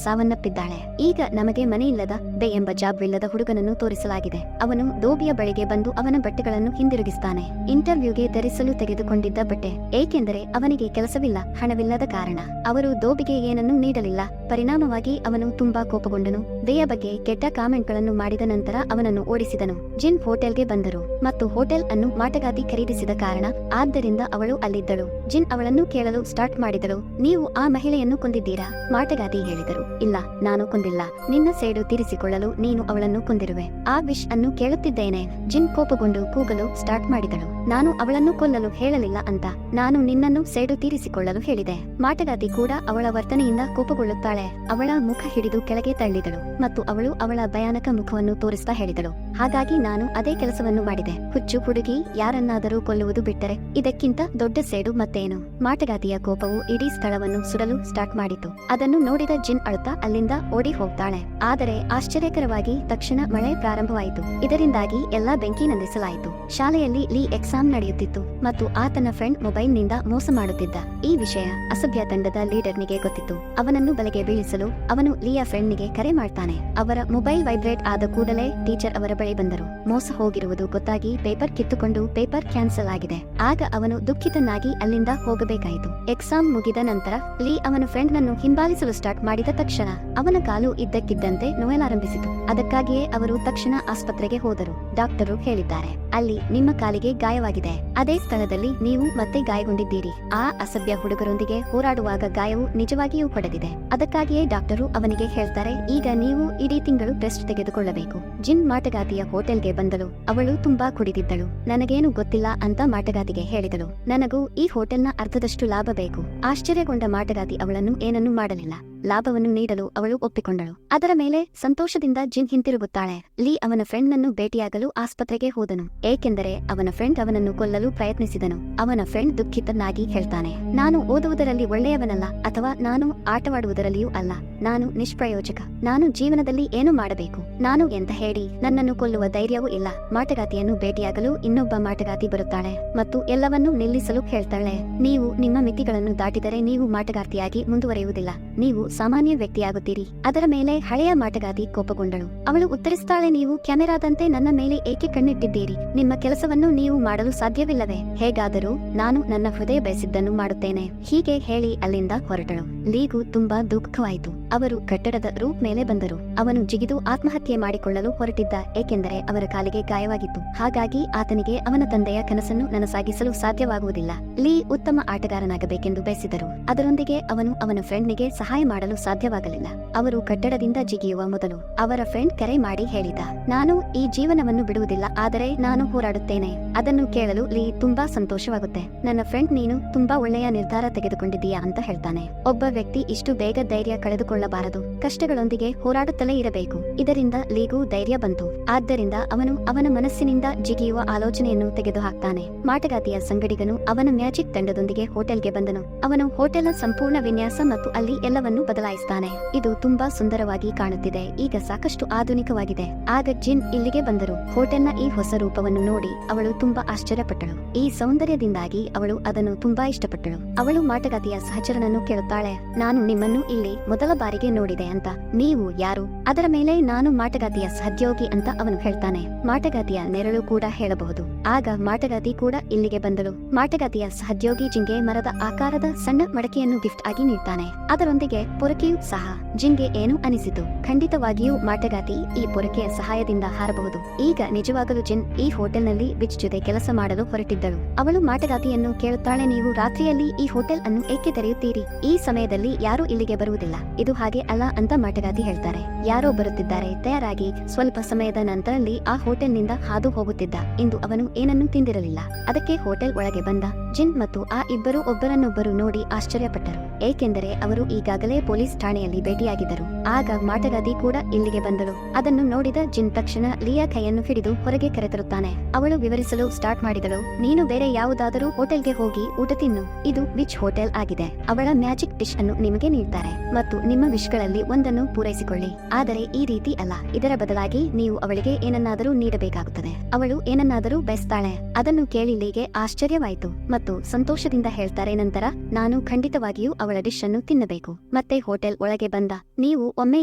ಸಾವನ್ನಪ್ಪಿದ್ದಾಳೆ. ಈಗ ನಮಗೆ ಮನೆಯಿಲ್ಲದ ಬೆ ಎಂಬ ಹಿಜಾಬ್ವಿಲ್ಲದ ಹುಡುಗನನ್ನು ತೋರಿಸಲಾಗಿದೆ. ಅವನು ದೋಬಿಯ ಬಳಿಗೆ ಬಂದು ಅವನ ಬಟ್ಟೆಗಳನ್ನು ಹಿಂದಿರುಗಿಸ್ತಾನೆ. ಇಂಟರ್ವ್ಯೂಗೆ ಧರಿಸಲು ತೆಗೆದುಕೊಂಡಿದ್ದ ಬಟ್ಟೆ, ಏಕೆಂದರೆ ಅವನಿಗೆ ಕೆಲಸವಿಲ್ಲ, ಹಣವಿಲ್ಲದ ಕಾರಣ ಅವರು ದೋಬಿಗೆ ಏನನ್ನೂ ನೀಡಲಿಲ್ಲ. ಪರಿಣಾಮವಾಗಿ ಅವನು ತುಂಬಾ ಕೋಪಗೊಂಡನು. ದೇಯ ಬಗ್ಗೆ ಕೆಟ್ಟ ಕಾಮೆಂಟ್ಗಳನ್ನು ಮಾಡಿದ ನಂತರ ಅವನನ್ನು ಓಡಿಸಿದನು. ಜಿನ್ ಹೋಟೆಲ್ಗೆ ಬಂದರು ಮತ್ತು ಹೋಟೆಲ್ ಅನ್ನು ಮಾಟಗಾತಿ ಖರೀದಿಸಿದ ಕಾರಣ ಆದ್ದರಿಂದ ಅವಳು ಅಲ್ಲಿದ್ದಳು. ಜಿನ್ ಅವಳನ್ನು ಕೇಳಲು ಸ್ಟಾರ್ಟ್ ಮಾಡಿದಳು, ನೀವು ಆ ಮಹಿಳೆಯನ್ನು ಕೊಂದಿದ್ದೀರಾ? ಮಾಟಗಾತಿ ಹೇಳಿದರು, ಇಲ್ಲ, ನಾನು ಕೊಂದಿಲ್ಲ. ನಿನ್ನ ಸೇಡು ತೀರಿಸಿಕೊಳ್ಳಲು ನೀನು ಅವಳನ್ನು ಕೊಂದಿರುವೆ. ಆ ವಿಶ್ ಅನ್ನು ಕೇಳುತ್ತಿದ್ದೇನೆ. ಜಿನ್ ಕೋಪಗೊಂಡು ಕೂಗಲು ಸ್ಟಾರ್ಟ್ ಮಾಡಿದಳು, ನಾನು ಅವಳನ್ನು ಕೊಲ್ಲಲು ಹೇಳಲಿಲ್ಲ ಅಂತ, ನಾನು ನಿನ್ನನ್ನು ಸೇಡು ತೀರಿಸಿಕೊಳ್ಳಲು ಹೇಳಿದೆ. ಮಾಟಗಾತಿ ಕೂಡ ಅವಳ ವರ್ತನೆಯಿಂದ ಕೋಪಗೊಳ್ಳುತ್ತಾಳೆ. ಅವಳ ಮುಖ ಹಿಡಿದು ಕೆಳಗೆ ತಳ್ಳಿದಳು ಮತ್ತು ಅವಳು ಅವಳ ಭಯಾನಕ ಮುಖವನ್ನು ತೋರಿಸ್ತಾ ಹೇಳಿದಳು, ಹಾಗಾಗಿ ನಾನು ಅದೇ ಕೆಲಸವನ್ನು ಮಾಡಿದೆ. ಹುಚ್ಚು ಹುಡುಗಿ, ಯಾರನ್ನಾದರೂ ಕೊಲ್ಲುವುದು ಬಿಟ್ಟರೆ ಇದಕ್ಕಿಂತ ದೊಡ್ಡ ಸೇಡು ಮತ್ತೇನು? ಮಾಟಗಾತಿಯ ಕೋಪವು ಇಡೀ ಸ್ಥಳವನ್ನು ಸುಡಲು ಸ್ಟಾರ್ಟ್ ಮಾಡಿತು. ಅದನ್ನು ನೋಡಿದ ಜಿನ್ ಅಳುತ್ತಾ ಅಲ್ಲಿಂದ ಓಡಿ ಹೋಗ್ತಾಳೆ. ಆದರೆ ಆಶ್ಚರ್ಯಕರವಾಗಿ ತಕ್ಷಣ ಮಳೆ ಪ್ರಾರಂಭವಾಯಿತು. ಇದರಿಂದಾಗಿ ಎಲ್ಲಾ ಬೆಂಕಿ ನಂದಿಸಲಾಯಿತು. ಶಾಲೆಯಲ್ಲಿ ಲೀ ಎಕ್ಸಾಮ್ ನಡೆಯುತ್ತಿತ್ತು ಮತ್ತು ಆತನ ಫ್ರೆಂಡ್ ಮೊಬೈಲ್ ನಿಂದ ಮೋಸ ಮಾಡುತ್ತಿದ್ದ. ಈ ವಿಷಯ ಅಸಭ್ಯ ತಂಡದ ಲೀಡರ್ನಿಗೆ ಗೊತ್ತಿತ್ತು. ಅವನನ್ನು ಬಲೆಗೆ ಬೀಳಿಸಲು ಅವನು ಲೀಯ ಫ್ರೆಂಡ್ನಿಗೆ ಕರೆ ಮಾಡ್ತಾನೆ. ಅವರ ಮೊಬೈಲ್ ವೈಬ್ರೇಟ್ ಆದ ಕೂಡಲೇ ಟೀಚರ್ ಅವರ ಬಳಿ ಬಂದರು. ಮೋಸ ಹೋಗಿರುವುದು ಗೊತ್ತಾಗಿ ಪೇಪರ್ ಕಿತ್ತುಕೊಂಡು ಪೇಪರ್ ಕ್ಯಾನ್ಸಲ್ ಆಗಿದೆ. ಆಗ ಅವನು ದುಃಖಿತನಾಗಿ ಅಲ್ಲಿಂದ ಹೋಗಬೇಕಾಯಿತು. ಎಕ್ಸಾಮ್ ಮುಗಿದ ನಂತರ ಲೀ ಅವನ ಫ್ರೆಂಡ್ ನನ್ನು ಹಿಂಬಾಲಿಸಲು ಸ್ಟಾರ್ಟ್ ಮಾಡಿದ ತಕ್ಷಣ ಅವನ ಕಾಲು ಇದ್ದಕ್ಕಿದ್ದಂತೆ ನೋಯಲಾರಂಭಿಸಿತು. ಅದಕ್ಕಾಗಿಯೇ ಅವರು ತಕ್ಷಣ ಆಸ್ಪತ್ರೆಗೆ ಹೋದರು. ಡಾಕ್ಟರು ಹೇಳಿದ್ದಾರೆ, ಅಲ್ಲಿ ನಿಮ್ಮ ಕಾಲಿಗೆ ಗಾಯವಾಗಿದೆ. ಅದೇ ಸ್ಥಳದಲ್ಲಿ ನೀವು ಮತ್ತೆ ಗಾಯಗೊಂಡಿದ್ದೀರಿ. ಆ ಅಸಭ್ಯ ಹುಡುಗರೊಂದಿಗೆ ಹೋರಾಡುವಾಗ ಗಾಯವು ನಿಜವಾಗಿಯೂ ಹೊಡೆದಿದೆ. ಅದಕ್ಕಾಗಿಯೇ ಡಾಕ್ಟರು ಅವನಿಗೆ ಹೇಳ್ತಾರೆ, ಈಗ ನೀವು ಇಡೀ ತಿಂಗಳು ರೆಸ್ಟ್ ತೆಗೆದುಕೊಳ್ಳಬೇಕು. ಜಿನ್ ಮಾಟಗಾತಿಯ ಹೋಟೆಲ್ಗೆ ಬಂದಳು. ಅವಳು ತುಂಬಾ ಕುಡಿದಿದ್ದಳು. ನನಗೇನು ಗೊತ್ತಿಲ್ಲ ಅಂತ ಮಾಟಗಾತಿಗೆ ಹೇಳಿದಳು. ನನಗೂ ಈ ಹೋಟೆಲ್ನ ಅರ್ಧದಷ್ಟು ಲಾಭ ಬೇಕು. ಆಶ್ಚರ್ಯಗೊಂಡ ಮಾಟಗಾತಿ ಅವಳನ್ನು ಏನನ್ನೂ ಮಾಡಲಿಲ್ಲ. ಲಾಭವನ್ನು ನೀಡಲು ಅವಳು ಒಪ್ಪಿಕೊಂಡಳು. ಅದರ ಮೇಲೆ ಸಂತೋಷದಿಂದ ಜಿನ್ ಹಿಂತಿರುಗುತ್ತಾಳೆ. ಲೀ ಅವನ ಫ್ರೆಂಡ್ ನನ್ನು ಭೇಟಿಯಾಗಲು ಆಸ್ಪತ್ರೆಗೆ ಹೋದನು, ಏಕೆಂದರೆ ಅವನ ಫ್ರೆಂಡ್ ಅವನನ್ನು ಕೊಲ್ಲಲು ಪ್ರಯತ್ನಿಸಿದನು. ಅವನ ಫ್ರೆಂಡ್ ದುಃಖಿತನಾಗಿ ಹೇಳ್ತಾನೆ, ನಾನು ಓದುವುದರಲ್ಲಿ ಒಳ್ಳೆಯವನಲ್ಲ ಅಥವಾ ನಾನು ಆಟವಾಡುವುದರಲ್ಲಿಯೂ ಅಲ್ಲ. ನಾನು ನಿಷ್ಪ್ರಯೋಜಕ. ನಾನು ಜೀವನದಲ್ಲಿ ಏನು ಮಾಡಬೇಕು? ನಾನು ಎಂತ ಹೇಳಿ ನನ್ನನ್ನು ಕೊಲ್ಲುವ ಧೈರ್ಯವೂ ಇಲ್ಲ. ಮಾಟಗಾತಿಯನ್ನು ಭೇಟಿಯಾಗಲು ಇನ್ನೊಬ್ಬ ಮಾಟಗಾತಿ ಬರುತ್ತಾಳೆ ಮತ್ತು ಎಲ್ಲವನ್ನೂ ನಿಲ್ಲಿಸಲು ಹೇಳ್ತಾಳೆ. ನೀವು ನಿಮ್ಮ ಮಿತಿಗಳನ್ನು ದಾಟಿದರೆ ನೀವು ಮಾಟಗಾರ್ತಿಯಾಗಿ ಮುಂದುವರಿಯುವುದಿಲ್ಲ. ನೀವು ಸಾಮಾನ್ಯ ವ್ಯಕ್ತಿಯಾಗುತ್ತೀರಿ. ಅದರ ಮೇಲೆ ಹಳೆಯ ಮಾಟಗಾತಿ ಕೋಪಗೊಂಡಳು. ಅವಳು ಉತ್ತರಿಸ್ತಾಳೆ, ನೀವು ಕ್ಯಾಮೆರಾದಂತೆ ನನ್ನ ಮೇಲೆ ಏಕೆ ಕಣ್ಣಿಟ್ಟಿದ್ದೀರಿ? ನಿಮ್ಮ ಕೆಲಸವನ್ನು ನೀವು ಮಾಡಲು ಸಾಧ್ಯವಿಲ್ಲವೇ? ಹೇಗಾದರೂ ನಾನು ನನ್ನ ಹೃದಯ ಬಯಸಿದ್ದನ್ನು ಮಾಡುತ್ತೇನೆ. ಹೀಗೆ ಹೇಳಿ ಅಲ್ಲಿಂದ ಹೊರಟಳು. ಲೀಗೂ ತುಂಬಾ ದುಃಖವಾಯಿತು. ಅವರು ಕಟ್ಟಡದ ರೂಫ್ ಮೇಲೆ ಬಂದರು. ಅವನು ಜಿಗಿದು ಆತ್ಮಹತ್ಯೆ ಮಾಡಿಕೊಳ್ಳಲು ಹೊರಟಿದ್ದ, ಏಕೆಂದರೆ ಅವರ ಕಾಲಿಗೆ ಗಾಯವಾಗಿತ್ತು. ಹಾಗಾಗಿ ಆತನಿಗೆ ಅವನ ತಂದೆಯ ಕನಸನ್ನು ನನಸಾಗಿಸಲು ಸಾಧ್ಯವಾಗುವುದಿಲ್ಲ. ಲೀ ಉತ್ತಮ ಆಟಗಾರನಾಗಬೇಕೆಂದು ಬಯಸಿದರು. ಅದರೊಂದಿಗೆ ಅವನು ಅವನ ಫ್ರೆಂಡ್ನಿಗೆ ಸಹಾಯ ಮಾಡಲು ಸಾಧ್ಯವಾಗಲಿಲ್ಲ. ಅವರು ಕಟ್ಟಡದಿಂದ ಜಿಗಿಯುವ ಮೊದಲು ಅವರ ಫ್ರೆಂಡ್ ಕರೆ ಮಾಡಿ ಹೇಳಿದ, ನಾನು ಈ ಜೀವನವನ್ನು ಬಿಡುವುದಿಲ್ಲ, ಆದರೆ ನಾನು ಹೋರಾಡುತ್ತೇನೆ. ಅದನ್ನು ಕೇಳಲು ಲೀ ತುಂಬಾ ಸಂತೋಷವಾಗುತ್ತೆ. ನನ್ನ ಫ್ರೆಂಡ್, ನೀನು ತುಂಬಾ ಒಳ್ಳೆಯ ನಿರ್ಧಾರ ತೆಗೆದುಕೊಂಡಿದ್ದೀಯಾ ಅಂತ ಹೇಳ್ತಾನೆ. ಒಬ್ಬ ವ್ಯಕ್ತಿ ಇಷ್ಟು ಬೇಗ ಧೈರ್ಯ ಕಳೆದುಕೊಳ್ಳಬಾರದು. ಕಷ್ಟಗಳೊಂದಿಗೆ ಹೋರಾಡುತ್ತಲೇ ಇರಬೇಕು. ಇದರಿಂದ ಲೀಗೂ ಧೈರ್ಯ ಬಂತು. ಆದ್ದರಿಂದ ಅವನು ಅವನ ಮನಸ್ಸಿನಿಂದ ಜಿಗಿಯುವ ಆಲೋಚನೆಯನ್ನು ತೆಗೆದುಹಾಕ್ತಾನೆ. ಮಾಟಗಾತಿಯ ಸಂಗಡಿಗನು ಅವನ ಮ್ಯಾಜಿಕ್ ತಂಡದೊಂದಿಗೆ ಹೋಟೆಲ್ಗೆ ಬಂದನು. ಅವನು ಹೋಟೆಲ್ನ ಸಂಪೂರ್ಣ ವಿನ್ಯಾಸ ಮತ್ತು ಅಲ್ಲಿ ಎಲ್ಲವನ್ನೂ ಬದಲಾಯಿಸ್ತಾನೆ. ಇದು ತುಂಬಾ ಸುಂದರವಾಗಿ ಕಾಣುತ್ತಿದೆ, ಈಗ ಸಾಕಷ್ಟು ಆಧುನಿಕವಾಗಿದೆ. ಆಗ ಜಿನ್ ಇಲ್ಲಿಗೆ ಬಂದರು. ಹೋಟೆಲ್ನ ಈ ಹೊಸ ರೂಪವನ್ನು ನೋಡಿ ಅವಳು ತುಂಬಾ ಆಶ್ಚರ್ಯಪಟ್ಟಳು. ಈ ಸೌಂದರ್ಯದಿಂದಾಗಿ ಅವಳು ಅದನ್ನು ತುಂಬಾ ಇಷ್ಟಪಟ್ಟಳು. ಅವಳು ಮಾಟಗಾತಿಯ ಸಹಚರನನ್ನು ಕೇಳುತ್ತಾಳೆ, ನಾನು ನಿಮ್ಮನ್ನು ಇಲ್ಲಿ ಮೊದಲ ಬಾರಿಗೆ ನೋಡಿದೆ ಅಂತ. ನೀವು ಯಾರು? ಅದರ ಮೇಲೆ ನಾನು ಮಾಟಗಾತಿಯ ಸಹೋದ್ಯೋಗಿ ಅಂತ ಅವನು ಹೇಳ್ತಾನೆ. ಮಾಟಗಾತಿಯ ನೆರಳು ಕೂಡ ಹೇಳಬಹುದು. ಆಗ ಮಾಟಗಾತಿ ಕೂಡ ಇಲ್ಲಿಗೆ ಬಂದಳು. ಮಾಟಗಾತಿಯ ಸಹೋದ್ಯೋಗಿ ಜಿನ್ಗೆ ಮರದ ಆಕಾರದ ಸಣ್ಣ ಮಡಕೆಯನ್ನು ಗಿಫ್ಟ್ ಆಗಿ ನೀಡ್ತಾನೆ. ಅದರೊಂದಿಗೆ ಪೊರಕೆಯೂ ಸಹ. ಜಿನ್ಗೆ ಏನು ಅನಿಸಿತು? ಖಂಡಿತವಾಗಿಯೂ ಮಾಟಗಾತಿ ಈ ಪೊರಕೆಯ ಸಹಾಯದಿಂದ ಹಾರಬಹುದು. ಈಗ ನಿಜವಾಗಲೂ ಜಿನ್ ಈ ಹೋಟೆಲ್ನಲ್ಲಿ ವಿಚ್ ಜೊತೆ ಕೆಲಸ ಮಾಡಲು ಹೊರಟಿದ್ದಳು. ಅವಳು ಮಾಟಗಾತಿಯನ್ನು ಕೇಳುತ್ತಾಳೆ, ನೀವು ರಾತ್ರಿಯಲ್ಲಿ ಈ ಹೋಟೆಲ್ ಅನ್ನು ಏಕೆ ತೆರೆಯುತ್ತೀರಿ? ಈ ಸಮಯದಲ್ಲಿ ಯಾರೂ ಇಲ್ಲಿಗೆ ಬರುವುದಿಲ್ಲ. ಇದು ಹಾಗೆ ಅಲ್ಲ ಅಂತ ಮಾಟಗಾತಿ ಹೇಳ್ತಾರೆ. ಯಾರೋ ಬರುತ್ತಿದ್ದಾರೆ, ತಯಾರಾಗಿ. ಸ್ವಲ್ಪ ಸಮಯದ ನಂತರಲ್ಲಿ ಆ ಹೋಟೆಲ್ನಿಂದ ಹಾದು ಹೋಗುತ್ತಿದ್ದ. ಇಂದು ಅವನು ಏನನ್ನೂ ತಿಂದಿರಲಿಲ್ಲ. ಅದಕ್ಕೆ ಹೋಟೆಲ್ ಒಳಗೆ ಬಂದ. ಜಿನ್ ಮತ್ತು ಆ ಇಬ್ಬರು ಒಬ್ಬರನ್ನೊಬ್ಬರು ನೋಡಿ ಆಶ್ಚರ್ಯಪಟ್ಟರು, ಏಕೆಂದರೆ ಅವರು ಈಗಾಗಲೇ ಪೊಲೀಸ್ ಠಾಣೆಯಲ್ಲಿ ಭೇಟಿಯಾಗಿದ್ದರು. ಆಗ ಮಾಟಗಾತಿ ಕೂಡ ಇಲ್ಲಿಗೆ ಬಂದಳು. ಅದನ್ನು ನೋಡಿದ ಜಿನ್ ತಕ್ಷಣ ಲಿಯಾ ಕೈಯನ್ನು ಹಿಡಿದು ಹೊರಗೆ ಕರೆತರುತ್ತಾನೆ. ಅವಳು ವಿವರಿಸಲು ಸ್ಟಾರ್ಟ್ ಮಾಡಿದಳು, ನೀನು ಬೇರೆ ಯಾವುದಾದರೂ ಹೋಟೆಲ್ಗೆ ಹೋಗಿ ಊಟ ತಿನ್ನು. ಇದು ವಿಚ್ ಹೋಟೆಲ್ ಆಗಿದೆ. ಅವಳ ಮ್ಯಾಜಿಕ್ ಡಿಶ್ ಅನ್ನು ನಿಮಗೆ ನೀಡ್ತಾರೆ ಮತ್ತು ನಿಮ್ಮ ವಿಶ್ಗಳಲ್ಲಿ ಒಂದನ್ನು ಪೂರೈಸುತ್ತಾರೆ. ಪೂರೈಸಿಕೊಳ್ಳಿ. ಆದರೆ ಈ ರೀತಿ ಅಲ್ಲ. ಇದರ ಬದಲಾಗಿ ನೀವು ಅವಳಿಗೆ ಏನನ್ನಾದರೂ ನೀಡಬೇಕಾಗುತ್ತದೆ. ಅವಳು ಏನನ್ನಾದರೂ ಬಯಸ್ತಾಳೆ. ಅದನ್ನು ಕೇಳಿ ಲೀಗೆ ಆಶ್ಚರ್ಯವಾಯಿತು ಮತ್ತು ಸಂತೋಷದಿಂದ ಹೇಳ್ತಾರೆ, ನಂತರ ನಾನು ಖಂಡಿತವಾಗಿಯೂ ಅವಳ ಡಿಶ್ ಅನ್ನು ತಿನ್ನಬೇಕು. ಮತ್ತೆ ಹೋಟೆಲ್ ಒಳಗೆ ಬಂದ. ನೀವು ಒಮ್ಮೆ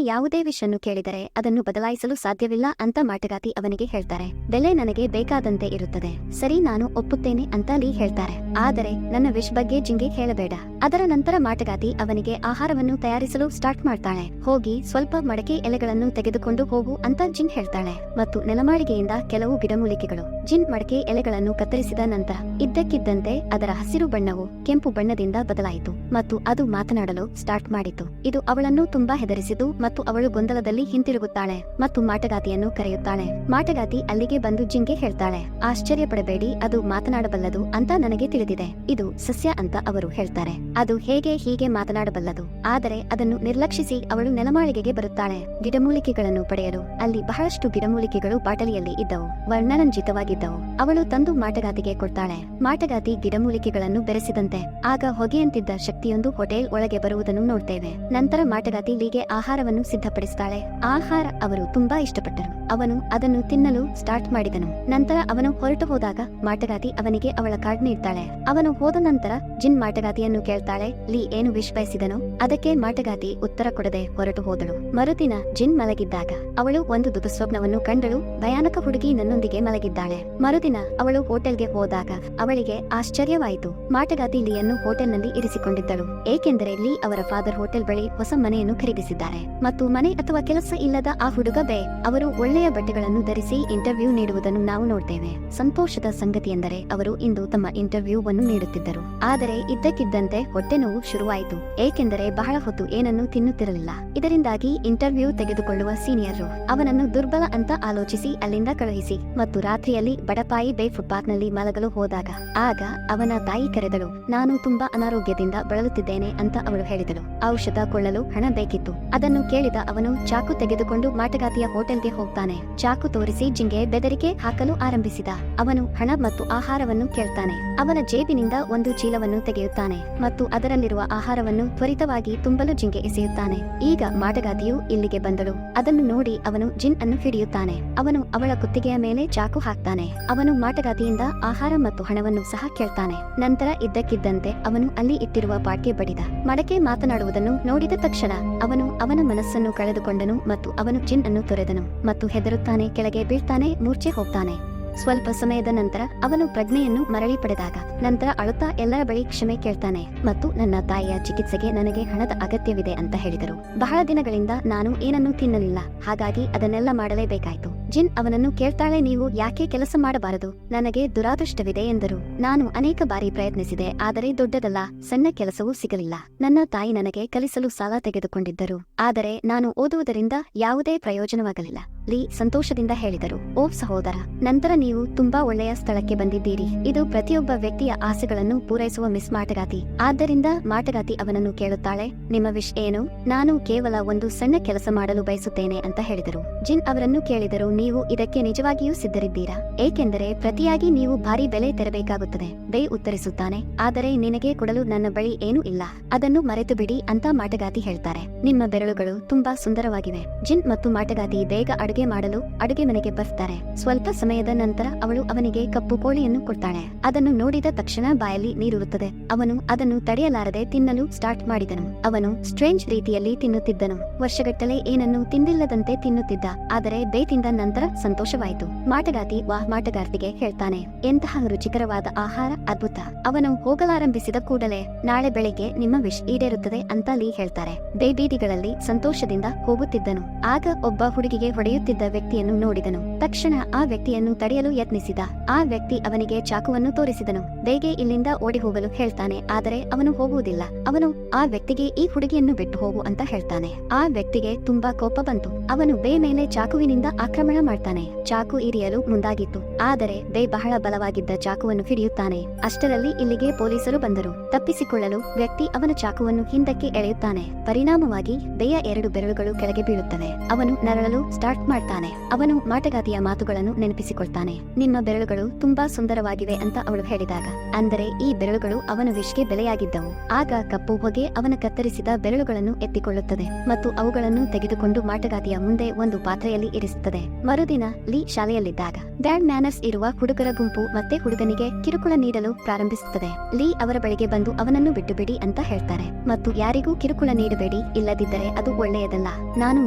ಯಾವುದೇ ವಿಶ್ ಅನ್ನು ಕೇಳಿದರೆ ಅದನ್ನು ಬದಲಾಯಿಸಲು ಸಾಧ್ಯವಿಲ್ಲ ಅಂತ ಮಾಟಗಾತಿ ಅವನಿಗೆ ಹೇಳ್ತಾರೆ. ಬೆಲೆ ನನಗೆ ಬೇಕಾದಂತೆ ಇರುತ್ತದೆ. ಸರಿ, ನಾನು ಒಪ್ಪುತ್ತೇನೆ ಅಂತ ಲೀ ಹೇಳ್ತಾರೆ. ಆದರೆ ನನ್ನ ವಿಶ್ ಬಗ್ಗೆ ಜಿನ್ಗೆ ಹೇಳಬೇಡ. ಅದರ ನಂತರ ಮಾಟಗಾತಿ ಅವನಿಗೆ ಆಹಾರವನ್ನು ತಯಾರಿಸಲು ಸ್ಟಾರ್ಟ್ ಮಾಡ್ತಾಳೆ. ಹೋಗಿ ಸ್ವಲ್ಪ ಮಡಕೆ ಎಲೆಗಳನ್ನು ತೆಗೆದುಕೊಂಡು ಹೋಗು ಅಂತ ಜಿನ್ ಹೇಳ್ತಾಳೆ. ಮತ್ತು ನೆಲಮಾಳಿಗೆಯಿಂದ ಕೆಲವು ಗಿಡಮೂಲಿಕೆಗಳು. ಜಿನ್ ಮಡಕೆ ಎಲೆಗಳನ್ನು ಕತ್ತರಿಸಿದ ನಂತರ ಇದ್ದಕ್ಕಿದ್ದಂತೆ ಅದರ ಹಸಿರು ಬಣ್ಣವು ಕೆಂಪು ಬಣ್ಣದಿಂದ ಬದಲಾಯಿತು ಮತ್ತು ಅದು ಮಾತನಾಡಲು ಸ್ಟಾರ್ಟ್ ಮಾಡಿತು. ಇದು ಅವಳನ್ನು ತುಂಬಾ ಹೆದರಿಸಿತು ಮತ್ತು ಅವಳು ಗೊಂದಲದಲ್ಲಿ ಹಿಂತಿರುಗುತ್ತಾಳೆ ಮತ್ತು ಮಾಟಗಾತಿಯನ್ನು ಕರೆಯುತ್ತಾಳೆ. ಮಾಟಗಾತಿ ಅಲ್ಲಿಗೆ ಬಂದು ಜಿನ್ಗೆ ಹೇಳ್ತಾಳೆ, ಆಶ್ಚರ್ಯ ಪಡಬೇಡಿ, ಅದು ಮಾತನಾಡಬಲ್ಲದು ಅಂತ ನನಗೆ ತಿಳಿದಿದೆ. ಇದು ಸಸ್ಯ ಅಂತ ಅವರು ಹೇಳ್ತಾರೆ. ಅದು ಹೇಗೆ ಹೀಗೆ ಮಾತನಾಡಬಲ್ಲದು? ಆದರೆ ಅದನ್ನು ನಿರ್ಲಕ್ಷಿಸಿ ಅವಳು ನೆಲಮಾಳಿಗೆಗೆ ಬರುತ್ತಾಳೆ. ಗಿಡಮೂಲಿಕೆಗಳನ್ನು ಪಡೆಯಲು ಅಲ್ಲಿ ಬಹಳಷ್ಟು ಗಿಡಮೂಲಿಕೆಗಳು ಬಾಟಲಿಯಲ್ಲಿ ಇದ್ದವು, ವರ್ಣರಂಜಿತವಾಗಿದ್ದವು. ಅವಳು ತಂದು ಮಾಟಗಾತಿಗೆ ಕೊಡ್ತಾಳೆ. ಮಾಟಗಾತಿ ಗಿಡಮೂಲಿಕೆಗಳನ್ನು ಬೆರೆಸಿದಂತೆ ಆಗ ಹೊಗೆಯಂತಿದ್ದ ಶಕ್ತಿಯೊಂದು ಹೋಟೆಲ್ ಒಳಗೆ ಬರುವುದನ್ನು ನೋಡ್ತೇವೆ. ನಂತರ ಮಾಟಗಾತಿ ಲೀಗೆ ಆಹಾರವನ್ನು ಸಿದ್ಧಪಡಿಸ್ತಾಳೆ. ಆಹಾರ ಅವರು ತುಂಬಾ ಇಷ್ಟಪಟ್ಟರು. ಅವನು ಅದನ್ನು ತಿನ್ನಲು ಸ್ಟಾರ್ಟ್ ಮಾಡಿದನು. ನಂತರ ಅವನು ಹೊರಟು ಹೋದಾಗ ಮಾಟಗಾತಿ ಅವನಿಗೆ ಅವಳ ಕಾರ್ಡ್ ನೀಡ್ತಾಳೆ. ಅವನು ಹೋದ ನಂತರ ಜಿನ್ ಮಾಟಗಾತಿಯನ್ನು ಕೇಳ್ತಾಳೆ, ಲೀ ಏನು ವಿಶ್ ಬಯಸಿದನು? ಅದಕ್ಕೆ ಮಾಟಗಾತಿ ಉತ್ತರ ಕೊಡದೆ ಹೊರಟು ಹೋದಳು. ಮರುದಿನ ಜಿನ್ ಮಲಗಿದ್ದಾಗ ಅವಳು ಒಂದು ದುಃಸ್ವಪ್ನವನ್ನು ಕಂಡಳು. ಭಯಾನಕ ಹುಡುಗಿ ನನ್ನೊಂದಿಗೆ ಮಲಗಿದ್ದಾಳೆ. ಮರುದಿನ ಅವಳು ಹೋಟೆಲ್ಗೆ ಹೋದಾಗ ಅವಳಿಗೆ ಆಶ್ಚರ್ಯವಾಯಿತು. ಮಾಟಗಾತಿ ಲೀಯನ್ನು ಹೋಟೆಲ್ನಲ್ಲಿ ಇರಿಸಿಕೊಂಡಿದ್ದಳು, ಏಕೆಂದರೆ ಲೀ ಅವರ ಫಾದರ್ ಹೋಟೆಲ್ ಬಳಿ ಹೊಸ ಮನೆಯನ್ನು ಖರೀದಿಸಿದ್ದಾರೆ ಮತ್ತು ಮನೆ ಅಥವಾ ಕೆಲಸ ಇಲ್ಲದ ಆ ಹುಡುಗ ಬೇ ಅವರು ಒಳ್ಳೆಯ ಬಟ್ಟೆಗಳನ್ನು ಧರಿಸಿ ಇಂಟರ್ವ್ಯೂ ನೀಡುವುದನ್ನು ನಾವು ನೋಡ್ತೇವೆ. ಸಂತೋಷದ ಸಂಗತಿಯೆಂದರೆ ಅವರು ಇಂದು ತಮ್ಮ ಇಂಟರ್ವ್ಯೂವನ್ನು ನೀಡುತ್ತಿದ್ದರು. ಆದರೆ ಇದ್ದಕ್ಕಿದ್ದಂತೆ ಹೊಟ್ಟೆ ನೋವು ಶುರುವಾಯಿತು, ಏಕೆಂದರೆ ಬಹಳ ಹೊತ್ತು ಏನನ್ನು ತಿನ್ನುತ್ತಿರಲಿಲ್ಲ. ಇದರಿಂದಾಗಿ ಇಂಟರ್ವ್ಯೂ ತೆಗೆದುಕೊಳ್ಳುವ ಸೀನಿಯರ್ ಅವನನ್ನು ದುರ್ಬಲ ಅಂತ ಆಲೋಚಿಸಿ ಅಲ್ಲಿಂದ ಕಳುಹಿಸಿ ಮತ್ತು ರಾತ್ರಿಯಲ್ಲಿ ಬಡಪಾಯಿ ಬೇ ಫುಟ್ಪಾತ್ನಲ್ಲಿ ಮಲಗಲು ಹೋದಾಗ ಆಗ ಅವನ ತಾಯಿ ಕರೆದಳು. ನಾನು ತುಂಬಾ ಅನಾರೋಗ್ಯದಿಂದ ಬಳಲುತ್ತಿದ್ದೇನೆ ಅಂತ ಅವಳು ಹೇಳಿದಳು. ಔಷಧ ಕೊಳ್ಳಲು ಹಣ ಬೇಕಿತ್ತು. ಅದನ್ನು ಕೇಳಿದ ಅವನು ಚಾಕು ತೆಗೆದುಕೊಂಡು ಮಾಟಗಾತಿಯ ಹೋಟೆಲ್ಗೆ ಹೋಗ್ತಾನೆ. ಚಾಕು ತೋರಿಸಿ ಜಿಂಗೆ ಬೆದರಿಕೆ ಹಾಕಲು ಆರಂಭಿಸಿದ. ಅವನು ಹಣ ಮತ್ತು ಆಹಾರವನ್ನು ಕೇಳ್ತಾನೆ. ಅವನ ಜೇಬಿನಿಂದ ಒಂದು ಚೀಲವನ್ನು ತೆಗೆಯುತ್ತಾನೆ ಮತ್ತು ಅದರಲ್ಲಿರುವ ಆಹಾರವನ್ನು ತ್ವರಿತವಾಗಿ ತುಂಬಲು ಜಿಂಗೆ ಎಸೆಯುತ್ತಾನೆ. ಈಗ ಮಾಟಗಾತಿಯು ಇಲ್ಲಿಗೆ ಬಂದಳು. ಅದನ್ನು ನೋಡಿ ಅವನು ಜಿನ್ ಅನ್ನು ಹಿಡಿಯುತ್ತಾನೆ. ಅವನು ಅವಳ ಕುತ್ತಿಗೆಯ ಮೇಲೆ ಚಾಕು ಹಾಕ್ತಾನೆ. ಅವನು ಮಾಟಗಾತಿಯಿಂದ ಆಹಾರ ಮತ್ತು ಹಣವನ್ನು ಸಹ ಕೇಳ್ತಾನೆ. ನಂತರ ಇದ್ದಕ್ಕಿದ್ದಂತೆ ಅವನು ಅಲ್ಲಿ ಇಟ್ಟಿರುವ ಪಾಟ್ಗೆ ಬಡಿದ. ಮಡಕೆ ಮಾತನಾಡುವುದನ್ನು ನೋಡಿದ ತಕ್ಷಣ ಅವನು ಅವನ ಮನಸ್ಸನ್ನು ಕಳೆದುಕೊಂಡನು ಮತ್ತು ಅವನು ಜಿನ್ ಅನ್ನು ತೊರೆದನು ಮತ್ತು ಹೆದರುತ್ತಾನೆ, ಕೆಳಗೆ ಬೀಳ್ತಾನೆ, ಮೂರ್ಛೆ ಹೋಗ್ತಾನೆ. ಸ್ವಲ್ಪ ಸಮಯದ ನಂತರ ಅವನು ಪ್ರಜ್ಞೆಯನ್ನು ಮರಳಿ ಪಡೆದಾಗ ನಂತರ ಅಳುತ್ತಾ ಎಲ್ಲರ ಬಳಿ ಕ್ಷಮೆ ಕೇಳ್ತಾನೆ ಮತ್ತು ನನ್ನ ತಾಯಿಯ ಚಿಕಿತ್ಸೆಗೆ ನನಗೆ ಹಣದ ಅಗತ್ಯವಿದೆ ಅಂತ ಹೇಳಿದರು. ಬಹಳ ದಿನಗಳಿಂದ ನಾನು ಏನನ್ನೂ ತಿನ್ನಲಿಲ್ಲ, ಹಾಗಾಗಿ ಅದನ್ನೆಲ್ಲ ಮಾಡಲೇಬೇಕಾಯ್ತು. ಜಿನ್ ಅವನನ್ನು ಕೇಳ್ತಾಳೆ, ನೀವು ಯಾಕೆ ಕೆಲಸ ಮಾಡಬಾರದು? ನನಗೆ ದುರಾದೃಷ್ಟವಿದೆ ಎಂದರು. ನಾನು ಅನೇಕ ಬಾರಿ ಪ್ರಯತ್ನಿಸಿದೆ, ಆದರೆ ದೊಡ್ಡದಲ್ಲ ಸಣ್ಣ ಕೆಲಸವೂ ಸಿಗಲಿಲ್ಲ. ನನ್ನ ತಾಯಿ ನನಗೆ ಕಲಿಸಲು ಸಾಲ ತೆಗೆದುಕೊಂಡಿದ್ದರು, ಆದರೆ ನಾನು ಓದುವುದರಿಂದ ಯಾವುದೇ ಪ್ರಯೋಜನವಾಗಲಿಲ್ಲ. ಲೀ ಸಂತೋಷದಿಂದ ಹೇಳಿದರು, ಓ ಸಹೋದರ, ನಂತರ ನೀವು ತುಂಬಾ ಒಳ್ಳೆಯ ಸ್ಥಳಕ್ಕೆ ಬಂದಿದ್ದೀರಿ. ಇದು ಪ್ರತಿಯೊಬ್ಬ ವ್ಯಕ್ತಿಯ ಆಸೆಗಳನ್ನು ಪೂರೈಸುವ ಮಿಸ್ ಮಾಟಗಾತಿ. ಆದ್ದರಿಂದ ಮಾಟಗಾತಿ ಅವನನ್ನು ಕೇಳುತ್ತಾಳೆ, ನಿಮ್ಮ ವಿಶ್ ಏನು? ನಾನು ಕೇವಲ ಒಂದು ಸಣ್ಣ ಕೆಲಸ ಮಾಡಲು ಬಯಸುತ್ತೇನೆ ಅಂತ ಹೇಳಿದರು. ಜಿನ್ ಅವರನ್ನು ಕೇಳಿದರು, ನೀವು ಇದಕ್ಕೆ ನಿಜವಾಗಿಯೂ ಸಿದ್ಧರಿದ್ದೀರಾ? ಏಕೆಂದರೆ ಪ್ರತಿಯಾಗಿ ನೀವು ಭಾರಿ ಬೆಲೆ ತೆರಬೇಕಾಗುತ್ತದೆ. ಬೇ ಉತ್ತರಿಸುತ್ತಾನೆ, ಆದರೆ ನಿನಗೆ ಕೊಡಲು ನನ್ನ ಬಳಿ ಏನೂ ಇಲ್ಲ, ಅದನ್ನು ಮರೆತು ಬಿಡಿ ಅಂತ ಮಾಟಗಾತಿ ಹೇಳ್ತಾರೆ. ನಿಮ್ಮ ಬೆರಳುಗಳು ತುಂಬಾ ಸುಂದರವಾಗಿವೆ. ಜಿನ್ ಮತ್ತು ಮಾಟಗಾತಿ ಬೇಗ ಅಡುಗೆ ಮಾಡಲು ಅಡುಗೆ ಮನೆಗೆ ಬರ್ತಾರೆ. ಸ್ವಲ್ಪ ಸಮಯದ ನಂತರ ಅವಳು ಅವನಿಗೆ ಕಪ್ಪು ಕೋಳಿಯನ್ನು ಕೊಡ್ತಾಳೆ. ಅದನ್ನು ನೋಡಿದ ತಕ್ಷಣ ಬಾಯಲ್ಲಿ ನೀರುರುತ್ತದೆ. ಅವನು ಅದನ್ನು ತಡೆಯಲಾರದೆ ತಿನ್ನಲು ಸ್ಟಾರ್ಟ್ ಮಾಡಿದನು. ಅವನು ಸ್ಟ್ರೇಂಜ್ ರೀತಿಯಲ್ಲಿ ತಿನ್ನುತ್ತಿದ್ದನು. ವರ್ಷಗಟ್ಟಲೆ ಏನನ್ನು ತಿಂದಿಲ್ಲದಂತೆ ತಿನ್ನುತ್ತಿದ್ದ. ಆದರೆ ಬೇ ತಿಂದ ನಂತರ ಸಂತೋಷವಾಯಿತು. ಮಾಟಗಾತಿ ಮಾಟಗಾರ್ತಿಗೆ ಹೇಳ್ತಾನೆ, ಎಂತಹ ರುಚಿಕರವಾದ ಆಹಾರ, ಅದ್ಭುತ. ಅವನು ಹೋಗಲಾರಂಭಿಸಿದ ಕೂಡಲೇ ನಾಳೆ ಬೆಳಿಗ್ಗೆ ನಿಮ್ಮ ವಿಶ್ ಈಡೇರುತ್ತದೆ ಅಂತ ಲೀ ಹೇಳ್ತಾರೆ. ಬೇ ಬೀದಿಗಳಲ್ಲಿ ಸಂತೋಷದಿಂದ ಹೋಗುತ್ತಿದ್ದನು. ಆಗ ಒಬ್ಬ ಹುಡುಗಿಗೆ ಹೊಡೆಯುತ್ತಿದ್ದ ವ್ಯಕ್ತಿಯನ್ನು ನೋಡಿದನು. ತಕ್ಷಣ ಆ ವ್ಯಕ್ತಿಯನ್ನು ತಡೆಯಲು ಯತ್ನಿಸಿದ. ಆ ವ್ಯಕ್ತಿ ಅವನಿಗೆ ಚಾಕುವನ್ನು ತೋರಿಸಿದನು. ಬೇಗ ಇಲ್ಲಿಂದ ಓಡಿ ಹೋಗಲು ಹೇಳ್ತಾನೆ, ಆದರೆ ಅವನು ಹೋಗುವುದಿಲ್ಲ. ಅವನು ಆ ವ್ಯಕ್ತಿಗೆ ಈ ಹುಡುಗಿಯನ್ನು ಬಿಟ್ಟು ಹೋಗು ಅಂತ ಹೇಳ್ತಾನೆ. ಆ ವ್ಯಕ್ತಿಗೆ ತುಂಬಾ ಕೋಪ ಬಂತು. ಅವನು ಬೇ ಮೇಲೆ ಚಾಕುವಿನಿಂದ ಆಕ್ರಮಣ ಮಾಡ್ತಾನೆ. ಚಾಕು ಇರಿಯಲು ಮುಂದಾಗಿತ್ತು, ಆದರೆ ಬೇ ಬಹಳ ಬಲವಾಗಿದ್ದ ಚಾಕುವನ್ನು ಹಿಡಿಯುತ್ತಾನೆ. ಅಷ್ಟರಲ್ಲಿ ಇಲ್ಲಿಗೆ ಪೊಲೀಸರು ಬಂದರು. ತಪ್ಪಿಸಿಕೊಳ್ಳಲು ವ್ಯಕ್ತಿ ಅವನ ಚಾಕುವನ್ನು ಹಿಂದಕ್ಕೆ ಎಳೆಯುತ್ತಾನೆ. ಪರಿಣಾಮವಾಗಿ ಬೇಯ 2 ಬೆರಳುಗಳು ಕೆಳಗೆ ಬೀಳುತ್ತವೆ. ಅವನು ನರಳಲು ಸ್ಟಾರ್ಟ್ ಮಾಡ್ತಾನೆ. ಅವನು ಮಾಟಗಾತಿಯ ಮಾತುಗಳನ್ನು ನೆನಪಿಸಿಕೊಳ್ತಾನೆ. ನಿಮ್ಮ ಬೆರಳುಗಳು ತುಂಬಾ ಸುಂದರವಾಗಿವೆ ಅಂತ ಅವಳು ಹೇಳಿದಾಗ, ಅಂದರೆ ಈ ಬೆರಳುಗಳು ಅವನ ವಿಷ್ಗೆ ಬೆಲೆಯಾಗಿದ್ದವು. ಆಗ ಕಪ್ಪು ಹೊಗೆ ಅವನ ಕತ್ತರಿಸಿದ ಬೆರಳುಗಳನ್ನು ಎತ್ತಿಕೊಳ್ಳುತ್ತದೆ ಮತ್ತು ಅವುಗಳನ್ನು ತೆಗೆದುಕೊಂಡು ಮಾಟಗಾತಿಯ ಮುಂದೆ ಒಂದು ಪಾತ್ರೆಯಲ್ಲಿ ಇರಿಸುತ್ತದೆ. ಮರುದಿನ ಲೀ ಶಾಲೆಯಲ್ಲಿದ್ದಾಗ ಬ್ಯಾಡ್ ಮ್ಯಾನರ್ಸ್ ಇರುವ ಹುಡುಗರ ಗುಂಪು ಮತ್ತೆ ಹುಡುಗನಿಗೆ ಕಿರುಕುಳ ನೀಡಲು ಪ್ರಾರಂಭಿಸುತ್ತದೆ. ಲೀ ಅವರ ಬಳಿಗೆ ಬಂದು ಅವನನ್ನು ಬಿಟ್ಟು ಬಿಡಿ ಅಂತ ಹೇಳ್ತಾರೆ ಮತ್ತು ಯಾರಿಗೂ ಕಿರುಕುಳ ನೀಡಬೇಡಿ, ಇಲ್ಲದಿದ್ದರೆ ಅದು ಒಳ್ಳೆಯದಲ್ಲ. ನಾನು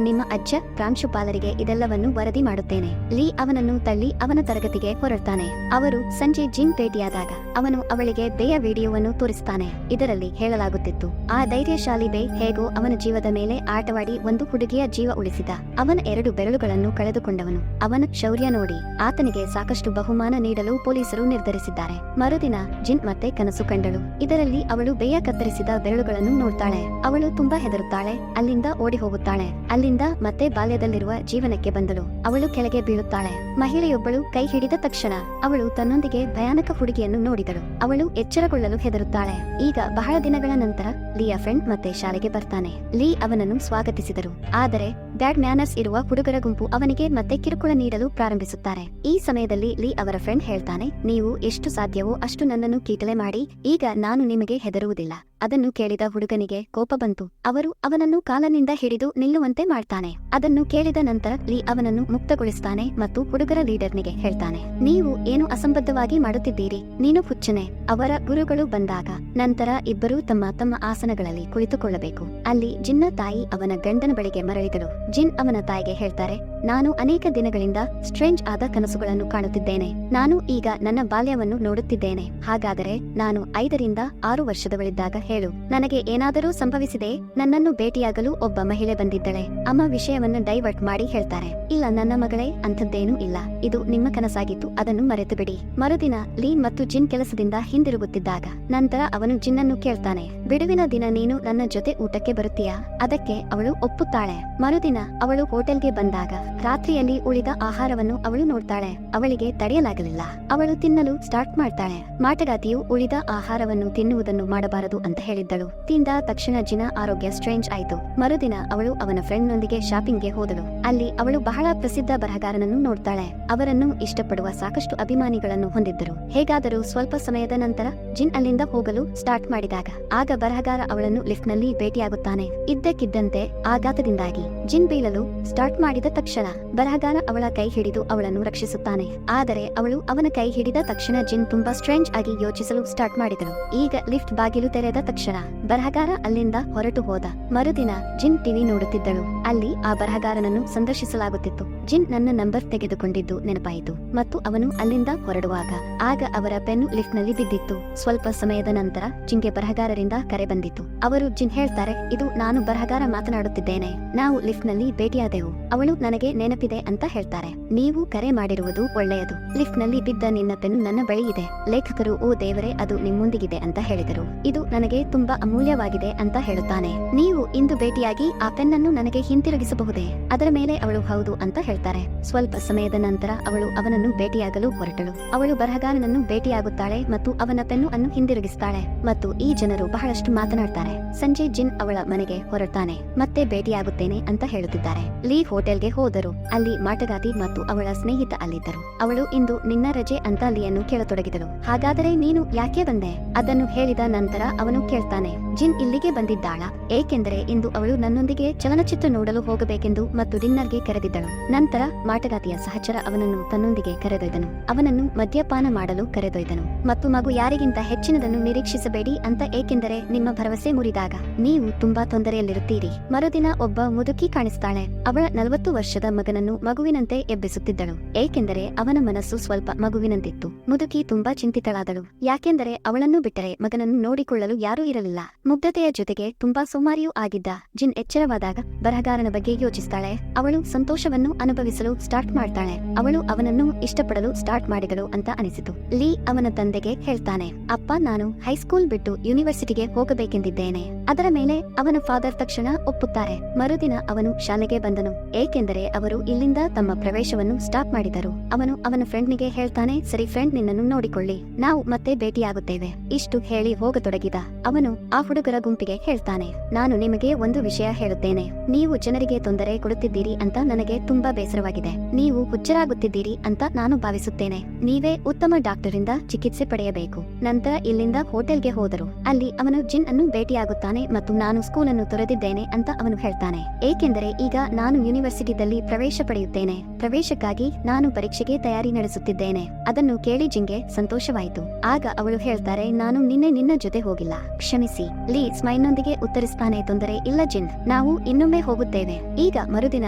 ನಿಮ್ಮ ಅಜ್ಜ ಪ್ರಾಂಶುಪಾಲರಿಗೆ ಇದೆಲ್ಲವನ್ನು ವರದಿ ಮಾಡುತ್ತೇನೆ. ಲೀ ಅವನನ್ನು ತಳ್ಳಿ ಅವನ ತರಗತಿಗೆ ಹೊರಡ್ತಾನೆ. ಅವರು ಸಂಜೆ ಜಿನ್ ಭೇಟಿಯಾದಾಗ ಅವನು ಅವಳಿಗೆ ಬೇಯ ವಿಡಿಯೋವನ್ನು ತೋರಿಸ್ತಾನೆ. ಇದರಲ್ಲಿ ಹೇಳಲಾಗುತ್ತಿತ್ತು, ಆ ಧೈರ್ಯಶಾಲಿ ಬೇ ಹೇಗೋ ಅವನ ಜೀವದ ಮೇಲೆ ಆಟವಾಡಿ ಒಂದು ಹುಡುಗಿಯ ಜೀವ ಉಳಿಸಿದ. ಅವನ 2 ಬೆರಳುಗಳನ್ನು ಕಳೆದುಕೊಂಡವನು. ಅವನ ಶೌರ್ಯ ನೋಡಿ ಆತನಿಗೆ ಸಾಕಷ್ಟು ಬಹುಮಾನ ನೀಡಲು ಪೊಲೀಸರು ನಿರ್ಧರಿಸಿದ್ದಾರೆ. ಮರುದಿನ ಜಿನ್ ಮತ್ತೆ ಕನಸು ಕಂಡಳು. ಇದರಲ್ಲಿ ಅವಳು ಬೇಯ ಕತ್ತರಿಸಿದ ಬೆರಳುಗಳನ್ನು ನೋಡ್ತಾಳೆ. ಅವಳು ತುಂಬಾ ಹೆದರುತ್ತಾಳೆ. ಅಲ್ಲಿಂದ ಓಡಿ ಹೋಗುತ್ತಾಳೆ. ಅಲ್ಲಿಂದ ಮತ್ತೆ ಬಾಲ್ಯದಲ್ಲಿರುವ ಜೀವನಕ್ಕೆ ಬಂದಳು. ಅವಳು ಕೆಳಗೆ ಬೀಳುತ್ತಾಳೆ. ಮಹಿಳೆಯೊಬ್ಬಳು ಕೈ ಹಿಡಿದ ತಕ್ಷಣ ಅವಳು ತನ್ನೊಂದಿಗೆ ಭಯಾನಕ ಹುಡುಗಿಯನ್ನು ನೋಡಿದಳು. ಅವಳು ಎಚ್ಚರಗೊಳ್ಳಲು ಹೆದರುತ್ತಾಳೆ. ಈಗ ಬಹಳ ದಿನಗಳ ನಂತರ ಲೀಯ ಫ್ರೆಂಡ್ ಮತ್ತೆ ಶಾಲೆಗೆ ಬರ್ತಾನೆ. ಲೀ ಅವನನ್ನು ಸ್ವಾಗತಿಸಿದರು. ಆದರೆ ಬ್ಯಾಡ್ ಮ್ಯಾನರ್ಸ್ ಇರುವ ಹುಡುಗರ ಗುಂಪು ಅವನಿಗೆ ಮತ್ತೆ ಕಿರುಕುಳ ನೀಡಲು ಪ್ರಾರಂಭಿಸುತ್ತಾರೆ. ಈ ಸಮಯದಲ್ಲಿ ಲೀ ಅವರ ಫ್ರೆಂಡ್ ಹೇಳ್ತಾನೆ, ನೀವು ಎಷ್ಟು ಸಾಧ್ಯವೋ ಅಷ್ಟು ನನ್ನನ್ನು ಕೀಟಲೆ ಮಾಡಿ, ಈಗ ನಾನು ನಿಮಗೆ ಹೆದರುವುದಿಲ್ಲ. ಅದನ್ನು ಕೇಳಿದ ಹುಡುಗನಿಗೆ ಕೋಪ ಬಂತು. ಅವರು ಅವನನ್ನು ಕಾಲನಿಂದ ಹಿಡಿದು ನಿಲ್ಲುವಂತೆ ಮಾಡ್ತಾನೆ. ಅದನ್ನು ಕೇಳಿದ ನಂತರ ಲೀ ಅವನನ್ನು ಮುಕ್ತಗೊಳಿಸ್ತಾನೆ ಮತ್ತು ಹುಡುಗರ ಲೀಡರ್ನಿಗೆ ಹೇಳ್ತಾನೆ, ನೀವು ಏನು ಅಸಂಬದ್ಧವಾಗಿ ಮಾಡುತ್ತಿದ್ದೀರಿ, ನೀನು ಹುಚ್ಚನೆ. ಅವರ ಗುರುಗಳು ಬಂದಾಗ ನಂತರ ಇಬ್ಬರೂ ತಮ್ಮ ತಮ್ಮ ಆಸನಗಳಲ್ಲಿ ಕುಳಿತುಕೊಳ್ಳಬೇಕು. ಅಲ್ಲಿ ಜಿನ್ನ ತಾಯಿ ಅವನ ಗಂಡನ ಬಳಿಗೆ ಮರಳಿದಳು. ಜಿನ್ ಅವನ ತಾಯಿಗೆ ಹೇಳ್ತಾರೆ, ನಾನು ಅನೇಕ ದಿನಗಳಿಂದ ಸ್ಟ್ರೇಂಜ್ ಆದ ಕನಸುಗಳನ್ನು ಕಾಣುತ್ತಿದ್ದೇನೆ. ನಾನು ಈಗ ನನ್ನ ಬಾಲ್ಯವನ್ನು ನೋಡುತ್ತಿದ್ದೇನೆ. ಹಾಗಾದರೆ ನಾನು 5 ರಿಂದ 6 ವರ್ಷದವಳಿದ್ದಾಗ ಹೇಳು, ನನಗೆ ಏನಾದರೂ ಸಂಭವಿಸಿದೆ? ನನ್ನನ್ನು ಭೇಟಿಯಾಗಲು ಒಬ್ಬ ಮಹಿಳೆ ಬಂದಿದ್ದಳೆ. ಅಮ್ಮ ವಿಷಯವನ್ನು ಡೈವರ್ಟ್ ಮಾಡಿ ಹೇಳ್ತಾರೆ, ಇಲ್ಲ ನನ್ನ ಮಗಳೇ, ಅಂಥದ್ದೇನೂ ಇಲ್ಲ, ಇದು ನಿಮ್ಮ ಕನಸಾಗಿತ್ತು, ಅದನ್ನು ಮರೆತು ಬಿಡಿ. ಮರುದಿನ ಲೀ ಮತ್ತು ಜಿನ್ ಕೆಲಸದಿಂದ ಹಿಂದಿರುಗುತ್ತಿದ್ದಾಗ ನಂತರ ಅವನು ಜಿನ್ನನ್ನು ಕೇಳ್ತಾನೆ, ಬಿಡುವಿನ ದಿನ ನೀನು ನನ್ನ ಜೊತೆ ಊಟಕ್ಕೆ ಬರುತ್ತೀಯಾ? ಅದಕ್ಕೆ ಅವಳು ಒಪ್ಪುತ್ತಾಳೆ. ಮರುದಿನ ಅವಳು ಹೋಟೆಲ್ಗೆ ಬಂದಾಗ ರಾತ್ರಿಯಲ್ಲಿ ಉಳಿದ ಆಹಾರವನ್ನು ಅವಳು ನೋಡ್ತಾಳೆ. ಅವಳಿಗೆ ತಡೆಯಲಾಗಲಿಲ್ಲ. ಅವಳು ತಿನ್ನಲು ಸ್ಟಾರ್ಟ್ ಮಾಡ್ತಾಳೆ. ಮಾಟಗಾತಿಯು ಉಳಿದ ಆಹಾರವನ್ನು ತಿನ್ನುವುದನ್ನು ಮಾಡಬಾರದು ಅಂತ ಹೇಳಿದ್ದಳು. ತಿಂದ ತಕ್ಷಣ ಜಿನ ಆರೋಗ್ಯ ಸ್ಟ್ರೇಂಜ್ ಆಯಿತು. ಮರುದಿನ ಅವಳು ಅವನ ಫ್ರೆಂಡ್ ನೊಂದಿಗೆ ಶಾಪಿಂಗ್ಗೆ ಹೋದಳು. ಅಲ್ಲಿ ಅವಳು ಬಹಳ ಪ್ರಸಿದ್ಧ ಬರಹಗಾರನನ್ನು ನೋಡ್ತಾಳೆ. ಅವರನ್ನು ಇಷ್ಟಪಡುವ ಸಾಕಷ್ಟು ಅಭಿಮಾನಿಗಳನ್ನು ಹೊಂದಿದ್ದರು. ಹೇಗಾದರೂ ಸ್ವಲ್ಪ ಸಮಯದ ನಂತರ ಜಿನ್ ಅಲ್ಲಿಂದ ಹೋಗಲು ಸ್ಟಾರ್ಟ್ ಮಾಡಿದಾಗ ಆಗ ಬರಹಗಾರ ಅವಳನ್ನು ಲಿಫ್ಟ್ ನಲ್ಲಿ ಭೇಟಿಯಾಗುತ್ತಾನೆ. ಇದ್ದಕ್ಕಿದ್ದಂತೆ ಆಘಾತದಿಂದಾಗಿ ಜಿನ್ ಬೀಳಲು ಸ್ಟಾರ್ಟ್ ಮಾಡಿದ ತಕ್ಷಣ ಬರಹಗಾರ ಅವಳ ಕೈ ಹಿಡಿದು ಅವಳನ್ನು ರಕ್ಷಿಸುತ್ತಾನೆ. ಆದರೆ ಅವಳು ಅವನ ಕೈ ಹಿಡಿದ ತಕ್ಷಣ ಜಿನ್ ತುಂಬಾ ಸ್ಟ್ರೇಂಜ್ ಆಗಿ ಯೋಚಿಸಲು ಸ್ಟಾರ್ಟ್ ಮಾಡಿದಳು. ಈಗ ಲಿಫ್ಟ್ ಬಾಗಿಲು ತೆರೆದ ತಕ್ಷಣ ಬರಹಗಾರ ಅಲ್ಲಿಂದ ಹೊರಟು ಹೋದ. ಮರುದಿನ ಜಿನ್ ಟಿವಿ ನೋಡುತ್ತಿದ್ದಳು. ಅಲ್ಲಿ ಆ ಬರಹಗಾರನನ್ನು ಸಂದರ್ಶಿಸಲಾಗುತ್ತಿತ್ತು. ಜಿನ್ ನನ್ನ ನಂಬರ್ ತೆಗೆದುಕೊಂಡಿದ್ದು ನೆನಪಾಯಿತು ಮತ್ತು ಅವನು ಅಲ್ಲಿಂದ ಹೊರಡುವಾಗ ಆಗ ಅವರ ಪೆನ್ನು ಲಿಫ್ಟ್ ನಲ್ಲಿ ಬಿದ್ದಿತ್ತು. ಸ್ವಲ್ಪ ಸಮಯದ ನಂತರ ಜಿನ್ಗೆ ಬರಹಗಾರರಿಂದ ಕರೆ ಬಂದಿತ್ತು. ಅವರು ಜಿನ್ ಹೇಳ್ತಾರೆ, ಇದು ನಾನು ಬರಹಗಾರ ಮಾತನಾಡುತ್ತಿದ್ದೇನೆ. ನಾವು ಲಿಫ್ಟ್ ನಲ್ಲಿ ಭೇಟಿಯಾದೆವು. ಅವಳು ನನಗೆ ನೆನಪಿದೆ ಅಂತ ಹೇಳ್ತಾರೆ. ನೀವು ಕರೆ ಮಾಡಿರುವುದು ಒಳ್ಳೆಯದು. ಲಿಫ್ಟ್ ನಲ್ಲಿ ಬಿದ್ದ ನಿನ್ನ ಪೆನ್ನು ನನ್ನ ಬಳಿ ಇದೆ. ಲೇಖಕರು ಓ ದೇವರೇ, ಅದು ನಿಮ್ಮೊಂದಿಗಿದೆ ಅಂತ ಹೇಳಿದರು. ಇದು ನನಗೆ ತುಂಬಾ ಅಮೂಲ್ಯವಾಗಿದೆ ಅಂತ ಹೇಳುತ್ತಾನೆ. ನೀವು ಇಂದು ಭೇಟಿಯಾಗಿ ಆ ಪೆನ್ನನ್ನು ನನಗೆ ಹಿಂತಿರುಗಿಸಬಹುದೇ? ಅದರ ಮೇಲೆ ಅವಳು ಹೌದು ಅಂತ ಹೇಳ್ತಾರೆ. ಸ್ವಲ್ಪ ಸಮಯದ ನಂತರ ಅವಳು ಅವನನ್ನು ಭೇಟಿಯಾಗಲು ಹೊರಟಳು. ಅವಳು ಬರಹಗಾರನನ್ನು ಭೇಟಿಯಾಗುತ್ತಾಳೆ ಮತ್ತು ಅವನ ಪೆನ್ನು ಅನ್ನು ಹಿಂದಿರುಗಿಸುತ್ತಾಳೆ ಮತ್ತು ಈ ಜನರು ಬಹಳಷ್ಟು ಮಾತನಾಡ್ತಾರೆ. ಸಂಜೆ ಜಿನ್ ಅವಳ ಮನೆಗೆ ಹೊರಡ್ತಾನೆ. ಮತ್ತೆ ಭೇಟಿಯಾಗುತ್ತೇನೆ ಅಂತ ಹೇಳುತ್ತಿದ್ದಾರೆ. ಲೀ ಹೋಟೆಲ್ಗೆ ಹೋದರು. ಅಲ್ಲಿ ಮಾಟಗಾತಿ ಮತ್ತು ಅವಳ ಸ್ನೇಹಿತ ಅಲ್ಲಿದ್ದರು. ಅವಳು ಇಂದು ನಿನ್ನ ರಜೆ ಅಂತ ಲೀಯನ್ನು ಕೇಳತೊಡಗಿದಳು. ಹಾಗಾದರೆ ನೀನು ಯಾಕೆ ಬಂದೆ? ಅದನ್ನು ಹೇಳಿದ ನಂತರ ಅವನು ಕೇಳ್ತಾನೆ, ಜಿನ್ ಇಲ್ಲಿಗೆ ಬಂದಿದ್ದಾಳ? ಏಕೆಂದರೆ ಇಂದು ಅವಳು ನನ್ನೊಂದಿಗೆ ಚಲನಚಿತ್ರ ನೋಡಲು ಹೋಗಬೇಕೆಂದು ಮತ್ತು ಡಿನ್ನರ್ಗೆ ಕರೆದಿದ್ದಳು. ನಂತರ ಮಾಟಗಾತಿಯ ಸಹಚರ ಅವನನ್ನು ತನ್ನೊಂದಿಗೆ ಕರೆದೊಯ್ದನು. ಅವನನ್ನು ಮದ್ಯಪಾನ ಮಾಡಲು ಕರೆದೊಯ್ದನು ಮತ್ತು ಮಗು ಯಾರಿಗಿಂತ ಹೆಚ್ಚಿನದನ್ನು ನಿರೀಕ್ಷಿಸಬೇಡಿ ಅಂತ, ಏಕೆಂದರೆ ನಿಮ್ಮ ಭರವಸೆ ಮುರಿದಾಗ ನೀವು ತುಂಬಾ ತೊಂದರೆಯಲ್ಲಿರುತ್ತೀರಿ. ಮರುದಿನ ಒಬ್ಬ ಮುದುಕಿ ಕಾಣಿಸ್ತಾಳೆ. ಅವಳ 40 ವರ್ಷದ ಮಗನನ್ನು ಮಗುವಿನಂತೆ ಎಬ್ಬಿಸುತ್ತಿದ್ದಳು. ಏಕೆಂದರೆ ಅವನ ಮನಸ್ಸು ಸ್ವಲ್ಪ ಮಗುವಿನಂತಿತ್ತು. ಮುದುಕಿ ತುಂಬಾ ಚಿಂತಿತಳಾದಳು. ಯಾಕೆಂದರೆ ಅವಳನ್ನು ಬಿಟ್ಟರೆ ಮಗನನ್ನು ನೋಡಿಕೊಳ್ಳಲು ಯಾರೂ ಇರಲಿಲ್ಲ. ಮುಗ್ಧತೆಯ ಜೊತೆಗೆ ತುಂಬಾ ಸೋಮಾರಿಯೂ ಆಗಿದ್ದ ಜಿನ್ ಎಚ್ಚರವಾದಾಗ ಬರಹಗಾರನ ಬಗ್ಗೆ ಯೋಚಿಸ್ತಾಳೆ. ಅವಳು ಸಂತೋಷವನ್ನು ಅನುಭವಿಸಲು ಸ್ಟಾರ್ಟ್ ಮಾಡ್ತಾಳೆ. ಅವಳು ಅವನನ್ನು ಇಷ್ಟಪಡಲು ಸ್ಟಾರ್ಟ್ ಮಾಡಿದಳು ಅಂತ ಅನಿಸಿತು. ಲೀ ಅವನ ತಂದೆಗೆ ಹೇಳ್ತಾನೆ, ಅಪ್ಪ, ನಾನು ಹೈಸ್ಕೂಲ್ ಬಿಟ್ಟು ಯೂನಿವರ್ಸಿಟಿಗೆ ಹೋಗಬೇಕೆಂದಿದ್ದೇನೆ. ಅದರ ಮೇಲೆ ಅವನ ಫಾದರ್ ತಕ್ಷಣ ಒಪ್ಪುತ್ತಾರೆ. ಮರುದಿನ ಅವನು ಶಾಲೆಗೆ ಬಂದನು. ಏಕೆಂದರೆ ಅವರು ಇಲ್ಲಿಂದ ತಮ್ಮ ಪ್ರವೇಶವನ್ನು ಸ್ಟಾಪ್ ಮಾಡಿದರು. ಅವನು ಅವನ ಫ್ರೆಂಡ್ನಿಗೆ ಹೇಳ್ತಾನೆ, ಸರಿ ಫ್ರೆಂಡ್, ನಿನ್ನನ್ನು ನೋಡಿಕೊಳ್ಳಿ, ನಾವು ಮತ್ತೆ ಭೇಟಿಯಾಗುತ್ತೇವೆ. ಇಷ್ಟು ಹೇಳಿ ಹೋಗತೊಡಗಿದ. ಅವನು ಆ ಹುಡುಗರ ಗುಂಪಿಗೆ ಹೇಳ್ತಾನೆ, ನಾನು ನಿಮಗೆ ಒಂದು ವಿಷಯ ಹೇಳುತ್ತೇನೆ. ನೀವು ಜನರಿಗೆ ತೊಂದರೆ ಕೊಡುತ್ತಿದ್ದೀರಿ ಅಂತ ನನಗೆ ತುಂಬಾ ಬೇಸರವಾಗಿದೆ. ನೀವು ಹುಚ್ಚರಾಗುತ್ತಿದ್ದೀರಿ ಅಂತ ನಾನು ಭಾವಿಸುತ್ತೇನೆ. ನೀವೇ ಉತ್ತಮ ಡಾಕ್ಟರಿಂದ ಚಿಕಿತ್ಸೆ ಪಡೆಯಬೇಕು. ನಂತರ ಇಲ್ಲಿಂದ ಹೋಟೆಲ್ಗೆ ಹೋದರು. ಅಲ್ಲಿ ಅವನು ಜಿನ್ ಅನ್ನು ಭೇಟಿಯಾಗುತ್ತಾನೆ ಮತ್ತು ನಾನು ಸ್ಕೂಲನ್ನು ತೊರೆದಿದ್ದೇನೆ ಅಂತ ಅವನು ಹೇಳ್ತಾನೆ. ಏಕೆಂದರೆ ಈಗ ನಾನು ಯೂನಿವರ್ಸಿಟಿದಲ್ಲಿ ಪ್ರವೇಶ ಪಡೆಯುತ್ತೇನೆ. ಪ್ರವೇಶಕ್ಕಾಗಿ ನಾನು ಪರೀಕ್ಷೆಗೆ ತಯಾರಿ ನಡೆಸುತ್ತಿದ್ದೇನೆ. ಅದನ್ನು ಕೇಳಿ ಜಿನ್ಗೆ ಸಂತೋಷವಾಯಿತು. ಆಗ ಅವಳು ಹೇಳ್ತಾರೆ, ನಾನು ನಿನ್ನೆ ನಿನ್ನ ಜೊತೆ ಹೋಗಿಲ್ಲ, ಕ್ಷಮಿಸಿ. ಲೀ ಸ್ಮೈಲ್ನೊಂದಿಗೆ ಉತ್ತರಿಸ್ತಾನೆ, ತೊಂದರೆ ಇಲ್ಲ ಜಿನ್, ನಾವು ಇನ್ನೊಮ್ಮೆ ಹೋಗುತ್ತೇವೆ. ಈಗ ಮರುದಿನ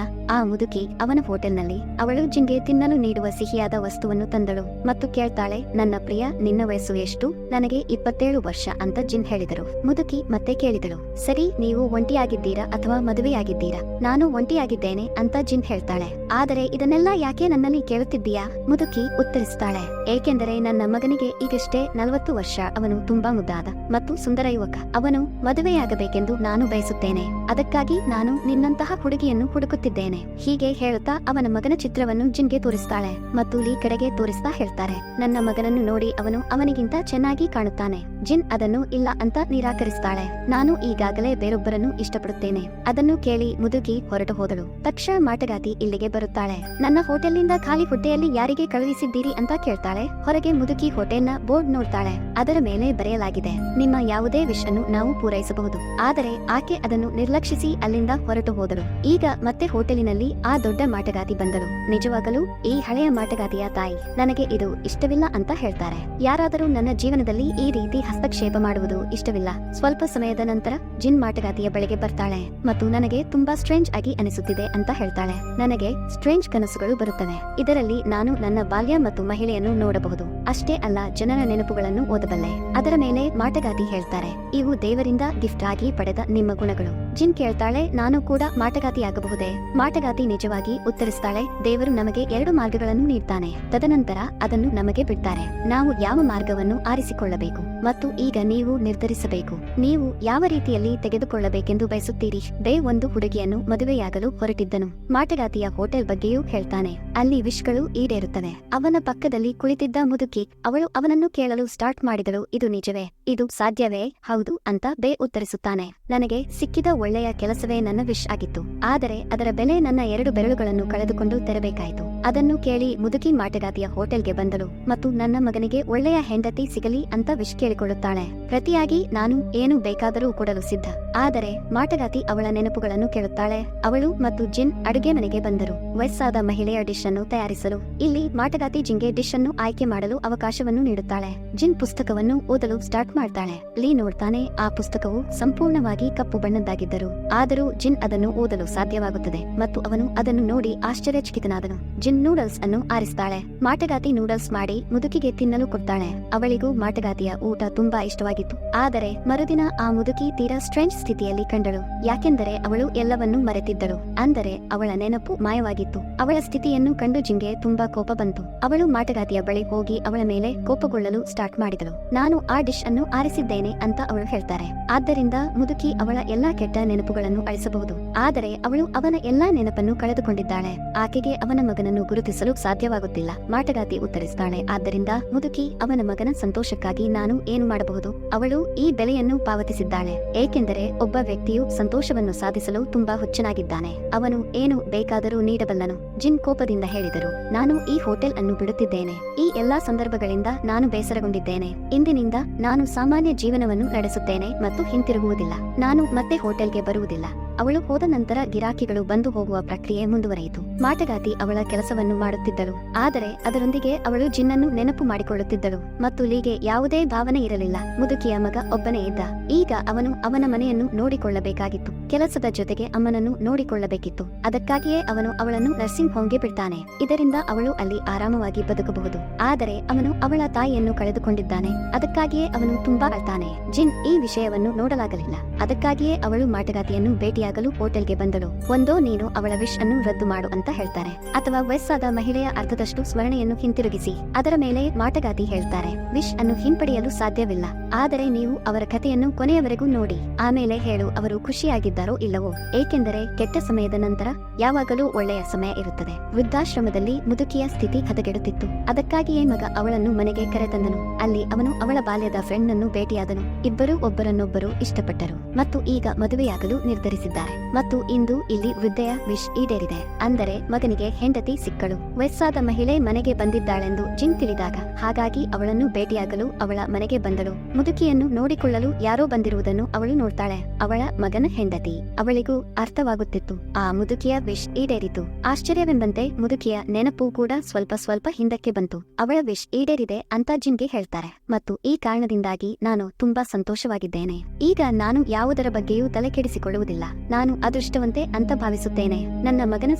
ಆ ಮುದುಕಿ ಅವನ ಹೋಟೆಲ್ನಲ್ಲಿ ಅವಳು ಜಿನ್ಗೆ ತಿನ್ನಲು ನೀಡುವ ಸಿಹಿಯಾದ ವಸ್ತುವನ್ನು ತಂದಳು ಮತ್ತು ಕೇಳ್ತಾಳೆ, ನನ್ನ ಪ್ರಿಯ, ನಿನ್ನ ವಯಸ್ಸು ಎಷ್ಟು? ನನಗೆ 27 ವರ್ಷ ಅಂತ ಜಿನ್ ಹೇಳಿದರು. ಮುದುಕಿ ಮತ್ತೆ ಕೇಳಿದಳು, ಸರಿ, ನೀವು ಒಂಟಿಯಾಗಿದ್ದೀರಾ ಅಥವಾ ಮದುವೆಯಾಗಿದ್ದೀರಾ? ನಾನು ಒಂಟಿಯಾಗಿದ್ದೇನೆ ಅಂತ ಜಿನ್ ಹೇಳ್ತಾಳೆ. ಆದರೆ ಇದನ್ನೆಲ್ಲ ಯಾಕೆ ನನ್ನಲ್ಲಿ ಕೇಳುತ್ತಿದ್ದೀಯಾ? ಮುದುಕಿ ಉತ್ತರಿಸ್ತಾಳೆ, ಏಕೆಂದರೆ ನನ್ನ ಮಗನಿಗೆ ಈಗಷ್ಟೇ 40 ವರ್ಷ. ಅವನು ತುಂಬಾ ಮುದ್ದಾದ ಮತ್ತು ಸುಂದರ ಯುವಕ. ಅವನು ಮದುವೆಯಾಗಬೇಕೆಂದು ನಾನು ಬಯಸುತ್ತೇನೆ. ಅದಕ್ಕಾಗಿ ನಾನು ನಿನ್ನಂತಹ ಹುಡುಗಿಯನ್ನು ಹುಡುಕುತ್ತಿದ್ದೇನೆ. ಹೀಗೆ ಹೇಳುತ್ತಾ ಅವನ ಮಗನ ಚಿತ್ರವನ್ನು ಜಿನ್ಗೆ ತೋರಿಸ್ತಾಳೆ ಮತ್ತು ಲೀ ಕಡೆಗೆ ತೋರಿಸ್ತಾ ಹೇಳ್ತಾರೆ, ನನ್ನ ಮಗನನ್ನು ನೋಡಿ ಅವನು ಅವನಿಗಿಂತ ಚೆನ್ನಾಗಿ ಕಾಣುತ್ತಾನೆ. ಜಿನ್ ಅದನ್ನು ಇಲ್ಲ ಅಂತ ನಿರಾಕರಿಸ್ತಾಳೆ. ನಾನು ಈಗಾಗಲೇ ಬೇರೊಬ್ಬರನ್ನು ಇಷ್ಟಪಡುತ್ತೇನೆ. ಅದನ್ನು ಕೇಳಿ ಮುದುಕಿ ಹೊರಟು ಹೋದಳು. ತಕ್ಷಣ ಮಾಟಗಾತಿ ಇಲ್ಲಿಗೆ ಬರುತ್ತಾಳೆ. ನನ್ನ ಹೋಟೆಲ್ನಿಂದ ಖಾಲಿ ಹೊಟ್ಟೆಯಲ್ಲಿ ಯಾರಿಗೆ ಕಳುಹಿಸಿದ್ದೀರಿ ಅಂತ ಕೇಳ್ತಾಳೆ. ಹೊರಗೆ ಮುದುಕಿ ಹೋಟೆಲ್ನ ಬೋರ್ಡ್ ನೋಡ್ತಾಳೆ. ಅದರ ಮೇಲೆ ಬರೆಯಲಾಗಿದೆ, ನಿಮ್ಮ ಯಾವುದೇ ವಿಶ್ ಅನ್ನು ನಾವು ಪೂರೈಸಬಹುದು. ಆದರೆ ಆಕೆ ಅದನ್ನು ನಿರ್ಲಕ್ಷಿಸಿ ಅಲ್ಲಿಂದ ಹೊರಟು ಹೋದಳು. ಈಗ ಮತ್ತೆ ಹೋಟೆಲಿನಲ್ಲಿ ಆ ದೊಡ್ಡ ಮಾಟಗಾತಿ ಬಂದಳು. ನಿಜವಾಗಲೂ ಈ ಹಳೆಯ ಮಾಟಗಾತಿಯ ತಾಯಿ ನನಗೆ ಇದು ಇಷ್ಟವಿಲ್ಲ ಅಂತ ಹೇಳ್ತಾರೆ. ಯಾರಾದರೂ ನನ್ನ ಜೀವನದಲ್ಲಿ ಈ ರೀತಿ ಹಸ್ತಕ್ಷೇಪ ಮಾಡುವುದು ಇಷ್ಟವಿಲ್ಲ. ಸ್ವಲ್ಪ ಸಮಯದ ನಂತರ ಜಿನ್ ಮಾಟಗಾತಿಯ ಬಳಿಗೆ ಬರ್ತಾಳೆ ಮತ್ತು ನನಗೆ ತುಂಬಾ ಸ್ಟ್ರೇಂಜ್ ಆಗಿ ಅನಿಸುತ್ತಿದೆ ಅಂತ ಹೇಳ್ತಾಳೆ. ನನಗೆ ಸ್ಟ್ರೇಂಜ್ ಕನಸುಗಳು ಬರುತ್ತವೆ. ಇದರಲ್ಲಿ ನಾನು ನನ್ನ ಬಾಲ್ಯ ಮತ್ತು ಮಹಿಳೆಯನ್ನು ನೋಡಬಹುದು. ಅಷ್ಟೇ ಅಲ್ಲ, ಜನರ ನೆನಪುಗಳನ್ನು ಓದಬಲ್ಲೆ. ಅದರ ಮೇಲೆ ಮಾಟಗಾತಿ ಹೇಳ್ತಾರೆ, ಇವು ದೇವರಿಂದ ಗಿಫ್ಟ್ ಆಗಿ ಪಡೆದ ನಿಮ್ಮ ಗುಣಗಳು. ಜಿನ್ ಕೇಳ್ತಾಳೆ, ನಾನು ಕೂಡ ಮಾಟಗಾತಿಯಾಗಬಹುದೇ? ಮಾಟಗಾತಿ ನಿಜವಾಗಿ ಉತ್ತರಿಸ್ತಾಳೆ, ದೇವರು ನಮಗೆ 2 ಮಾರ್ಗಗಳನ್ನು ನೀಡ್ತಾನೆ. ತದನಂತರ ಅದನ್ನು ನಮಗೆ ಬಿಡ್ತಾರೆ. ನಾವು ಯಾವ ಮಾರ್ಗವನ್ನು ಆರಿಸಿಕೊಳ್ಳಬೇಕು ಮತ್ತು ಈಗ ನೀವು ನಿರ್ಧರಿಸಬೇಕು. ನೀವು ಯಾವ ರೀತಿಯಲ್ಲಿ ತೆಗೆದುಕೊಳ್ಳಬೇಕೆಂದು ಬಯಸುತ್ತೀರಿ? ದೇ ಒಂದು ಹುಡುಗಿಯನ್ನು ಮದುವೆಯಾಗಲು ಹೊರಟಿದ್ದನು. ಮಾಟಗಾತಿಯ ಹೋಟೆಲ್ ಬಗ್ಗೆಯೂ ಹೇಳ್ತಾನೆ. ಅಲ್ಲಿ ವಿಶ್ಗಳು ಈಡೇರುತ್ತವೆ. ಅವನ ಪಕ್ಕದಲ್ಲಿ ಕುಳಿತಿದ್ದ ಮುದುಕಿ ಅವಳು ಅವನನ್ನು ಕೇಳಲು ಸ್ಟಾರ್ಟ್ ಮಾಡಿದಳು, ಇದು ನಿಜವೇ? ಇದು ಸಾಧ್ಯವೇ? ಹೌದು ಅಂತ ಬೇ ಉತ್ತರಿಸುತ್ತಾನೆ. ನನಗೆ ಸಿಕ್ಕಿದ ಒಳ್ಳೆಯ ಕೆಲಸವೇ ನನ್ನ ವಿಶ್ ಆಗಿತ್ತು. ಆದರೆ ಅದರ ಬೆಲೆ ನನ್ನ 2 ಬೆರಳುಗಳನ್ನು ಕಳೆದುಕೊಂಡು ತೆರಬೇಕಾಯಿತು. ಅದನ್ನು ಕೇಳಿ ಮುದುಕಿ ಮಾಟಗಾತಿಯ ಹೋಟೆಲ್ಗೆ ಬಂದಳು ಮತ್ತು ನನ್ನ ಮಗನಿಗೆ ಒಳ್ಳೆಯ ಹೆಂಡತಿ ಸಿಗಲಿ ಅಂತ ವಿಶ್ ಕೇಳಿಕೊಳ್ಳುತ್ತಾಳೆ. ಪ್ರತಿಯಾಗಿ ನಾನು ಏನು ಬೇಕಾದರೂ ಕೊಡಲು ಸಿದ್ಧ. ಆದರೆ ಮಾಟಗಾತಿ ಅವಳ ನೆನಪುಗಳನ್ನು ಕೇಳುತ್ತಾಳೆ. ಅವಳು ಮತ್ತು ಜಿನ್ ಅಡುಗೆ ಮನೆಗೆ ಬಂದರು. ವಯಸ್ಸಾದ ಮಹಿಳೆಯ ಡಿಶ್ ಅನ್ನು ತಯಾರಿಸಲು ಇಲ್ಲಿ ಮಾಟಗಾತಿ ಜಿನ್ಗೆ ಡಿಶ್ ಅನ್ನು ಆಯ್ಕೆ ಮಾಡಲು ಅವಕಾಶವನ್ನು ನೀಡುತ್ತಾಳೆ. ಜಿನ್ ಪುಸ್ತಕವನ್ನು ಓದಲು ಸ್ಟಾರ್ಟ್ ಮಾಡ್ತಾಳೆ. ಲೀ ನೋಡ್ತಾನೆ, ಆ ಪುಸ್ತಕವು ಸಂಪೂರ್ಣವಾಗಿ ಕಪ್ಪು ಬಣ್ಣದ್ದಾಗಿದ್ದರು. ಆದರೂ ಜಿನ್ ಅದನ್ನು ಓದಲು ಸಾಧ್ಯವಾಗುತ್ತದೆ ಮತ್ತು ಅವನು ಅದನ್ನು ನೋಡಿ ಆಶ್ಚರ್ಯಚಕಿತನಾದನು. ಜಿನ್ ನೂಡಲ್ಸ್ ಅನ್ನು ಆರಿಸ್ತಾಳೆ. ಮಾಟಗಾತಿ ನೂಡಲ್ಸ್ ಮಾಡಿ ಮುದುಕಿಗೆ ತಿನ್ನಲು ಕೊಡ್ತಾಳೆ. ಅವಳಿಗೂ ಮಾಟಗಾತಿಯ ಊಟ ತುಂಬಾ ಇಷ್ಟವಾಗಿತ್ತು. ಆದರೆ ಮರುದಿನ ಆ ಮುದುಕಿ ತೀರಾ ಸ್ಟ್ರೇಂಜ್ ಸ್ಥಿತಿಯಲ್ಲಿ ಕಂಡಳು. ಯಾಕೆಂದರೆ ಅವಳು ಎಲ್ಲವನ್ನೂ ಮರೆತಿದ್ದಳು. ಅಂದರೆ ಅವಳ ನೆನಪು ಮಾಯವಾಗಿತ್ತು. ಅವಳ ಸ್ಥಿತಿಯನ್ನು ಕಂಡು ಜಿನ್ಗೆ ತುಂಬಾ ಕೋಪ ಬಂತು. ಅವಳು ಮಾಟಗಾತಿಯ ಬಳಿ ಹೋಗಿ ಅವಳ ಮೇಲೆ ಕೋಪಗೊಳ್ಳಲು ಸ್ಟಾರ್ಟ್ ಮಾಡಿದಳು. ನಾನು ಆ ಡಿಶ್ ಅನ್ನು ಆರಿಸಿದ್ದೇನೆ ಅಂತ ಅವಳು ಹೇಳ್ತಾರೆ. ಆದ್ದರಿಂದ ಮುದುಕಿ ಅವಳ ಎಲ್ಲಾ ಕೆಟ್ಟ ನೆನಪುಗಳನ್ನು ಅಳಿಸಬಹುದು. ಆದರೆ ಅವಳು ಅವನ ಎಲ್ಲಾ ನೆನಪನ್ನು ಕಳೆದುಕೊಂಡಿದ್ದಾಳೆ. ಆಕೆಗೆ ಅವನ ಮಗನನ್ನು ಗುರುತಿಸಲು ಸಾಧ್ಯವಾಗುತ್ತಿಲ್ಲ. ಮಾಟಗಾತಿ ಉತ್ತರಿಸ್ತಾಳೆ, ಆದ್ದರಿಂದ ಮುದುಕಿ ಅವನ ಮಗನ ಸಂತೋಷಕ್ಕಾಗಿ ನಾನು ಏನು ಮಾಡಬಹುದು? ಅವಳು ಈ ಬೆಲೆಯನ್ನು ಪಾವತಿಸಿದ್ದಾಳೆ. ಏಕೆಂದರೆ ಒಬ್ಬ ವ್ಯಕ್ತಿಯು ಸಂತೋಷವನ್ನು ಸಾಧಿಸಲು ತುಂಬಾ ಹುಚ್ಚನಾಗಿದ್ದಾನೆ. ಅವನು ಏನು ಬೇಕಾದರೂ ನೀಡಬಲ್ಲನು. ಜಿನ್ ಕೋಪದಿಂದ ಹೇಳಿದರು, ನಾನು ಈ ಹೋಟೆಲ್ ಅನ್ನು ಬಿಡುತ್ತಿದ್ದೇನೆ. ಈ ಎಲ್ಲಾ ಸಂದರ್ಭಗಳಿಂದ ನಾನು ಬೇಸರಗೊಂಡಿದ್ದೇನೆ. ಇಂದಿನಿಂದ ನಾನು ಸಾಮಾನ್ಯ ಜೀವನವನ್ನು ನಡೆಸುತ್ತೇನೆ ಮತ್ತು ಹಿಂತಿರುಗುವುದಿಲ್ಲ. ನಾನು ಮತ್ತೆ ಹೋಟೆಲ್ಗೆ ಬರುವುದಿಲ್ಲ. ಅವಳು ಹೋದ ನಂತರ ಗಿರಾಕಿಗಳು ಬಂದು ಹೋಗುವ ಪ್ರಕ್ರಿಯೆ ಮುಂದುವರಿಯಿತು. ಮಾಟಗಾತಿ ಅವಳ ಕೆಲಸವನ್ನು ಮಾಡುತ್ತಿದ್ದಳು. ಆದರೆ ಅದರೊಂದಿಗೆ ಅವಳು ಜಿನ್ನನ್ನು ನೆನಪು ಮಾಡಿಕೊಳ್ಳುತ್ತಿದ್ದಳು ಮತ್ತು ಲೀಗೆ ಯಾವುದೇ ಭಾವನೆ ಇರಲಿಲ್ಲ. ಮುದುಕಿಯ ಮಗ ಒಬ್ಬನೇ ಇದ್ದ. ಈಗ ಅವನು ಅವನ ಮನೆಯನ್ನು ನೋಡಿಕೊಳ್ಳಬೇಕಾಗಿತ್ತು. ಕೆಲಸದ ಜೊತೆಗೆ ಅಮ್ಮನನ್ನು ನೋಡಿಕೊಳ್ಳಬೇಕಿತ್ತು. ಅದಕ್ಕಾಗಿಯೇ ಅವನು ಅವಳನ್ನು ನರ್ಸಿಂಗ್ ಹೋಮ್ಗೆ ಬಿಡ್ತಾನೆ. ಇದರಿಂದ ಅವಳು ಅಲ್ಲಿ ಆರಾಮವಾಗಿ ಬದುಕಬಹುದು. ಆದರೆ ಅವನು ಅವಳ ತಾಯಿಯನ್ನು ಕಳೆದುಕೊಂಡಿದ್ದಾನೆ. ಅದಕ್ಕಾಗಿಯೇ ಅವನು ತುಂಬಾ ಅಳ್ತಾನೆ. ಜಿನ್ ಈ ವಿಷಯವನ್ನು ನೋಡಲಾಗಲಿಲ್ಲ. ಅದಕ್ಕಾಗಿಯೇ ಅವಳು ಮಾಟಗಾತಿಯನ್ನು ಭೇಟಿಯಾಗಲು ಹೋಟೆಲ್ಗೆ ಬಂದಳು. ಒಂದೋ ನೀನು ಅವಳ ವಿಶ್ ಅನ್ನು ರದ್ದು ಮಾಡು ಅಂತ ಹೇಳ್ತಾರೆ, ಅಥವಾ ವಯಸ್ಸಾದ ಮಹಿಳೆಯ ಅರ್ಧದಷ್ಟು ಸ್ವರ್ಣೆಯನ್ನು ಹಿಂತಿರುಗಿಸಿ. ಅದರ ಮೇಲೆ ಮಾಟಗಾತಿ ಹೇಳ್ತಾರೆ, ವಿಶ್ ಅನ್ನು ಹಿಂಪಡೆಯಲು ಸಾಧ್ಯವಿಲ್ಲ. ಆದರೆ ನೀವು ಅವರ ಕಥೆಯನ್ನು ಕೊನೆಯವರೆಗೂ ನೋಡಿ ಆಮೇಲೆ ಹೇಳು ಅವರು ಖುಷಿಯಾಗಿದ್ದಾರೋ ಇಲ್ಲವೋ. ಏಕೆಂದರೆ ಕೆಟ್ಟ ಸಮಯದ ನಂತರ ಯಾವಾಗಲೂ ಒಳ್ಳೆಯ ಸಮಯ ಇರುತ್ತದೆ. ವೃದ್ಧಾಶ್ರಮದಲ್ಲಿ ಮುದುಕಿಯ ಸ್ಥಿತಿ ಹದಗೆಡುತ್ತಿತ್ತು. ಅದಕ್ಕಾಗಿಯೇ ಮಗ ಅವಳನ್ನು ಮನೆಗೆ ಕರೆತಂದನು. ಅಲ್ಲಿ ಅವನು ಅವಳ ಬಾಲ್ಯದ ಫ್ರೆಂಡ್ ನನ್ನು ಭೇಟಿಯಾದನು. ಇಬ್ಬರು ಒಬ್ಬರನ್ನೊಬ್ಬರು ಇಷ್ಟಪಟ್ಟರು ಮತ್ತು ಈಗ ಮದುವೆಯಾಗಲು ನಿರ್ಧರಿಸಿದ್ದಾರೆ. ಮತ್ತು ಇಂದು ಇಲ್ಲಿ ವೃದ್ಧೆಯ ವಿಶ್ ಈಡೇರಿದೆ. ಅಂದರೆ ಮಗನಿಗೆ ಹೆಂಡತಿ ಸಿಕ್ಕಳು. ವಯಸ್ಸಾದ ಮಹಿಳೆ ಮನೆಗೆ ಬಂದಿದ್ದಾಳೆಂದು ಜಿನ್ ತಿಳಿದಾಗ ಹಾಗಾಗಿ ಅವಳನ್ನು ಭೇಟಿಯಾಗಲು ಅವಳ ಮನೆಗೆ ಬಂದಳು. ಮುದುಕಿಯನ್ನು ನೋಡಿಕೊಳ್ಳಲು ಯಾರೋ ಬಂದಿರುವುದನ್ನು ಅವಳು ನೋಡ್ತಾಳೆ. ಅವಳ ಮಗನ ಹೆಂಡತಿ. ಅವಳಿಗೂ ಅರ್ಥವಾಗುತ್ತಿತ್ತು ಆ ಮುದುಕಿಯ ವಿಶ್ ಈಡೇರಿತು. ಆಶ್ಚರ್ಯವೆಂಬಂತೆ ಮುದುಕಿಯ ನೆನಪು ಕೂಡ ಸ್ವಲ್ಪ ಸ್ವಲ್ಪ ಹಿಂದಕ್ಕೆ ಬಂತು. ಅವಳ ವಿಶ್ ಈಡೇರಿದೆ ಅಂತ ಜಿನ್ಗೆ ಹೇಳ್ತಾರೆ ಮತ್ತು ಈ ಕಾರಣದಿಂದಾಗಿ ನಾನು ತುಂಬಾ ಸಂತೋಷವಾಗಿದ್ದೇನೆ. ಈಗ ನಾನು ಯಾವುದರ ಬಗ್ಗೆಯೂ ತಲೆ ಕೆಡಿಸಿಕೊಳ್ಳುವುದಿಲ್ಲ. ನಾನು ಅದೃಷ್ಟವಂತೆ ಅಂತ ಭಾವಿಸುತ್ತೇನೆ. ನನ್ನ ಮಗನ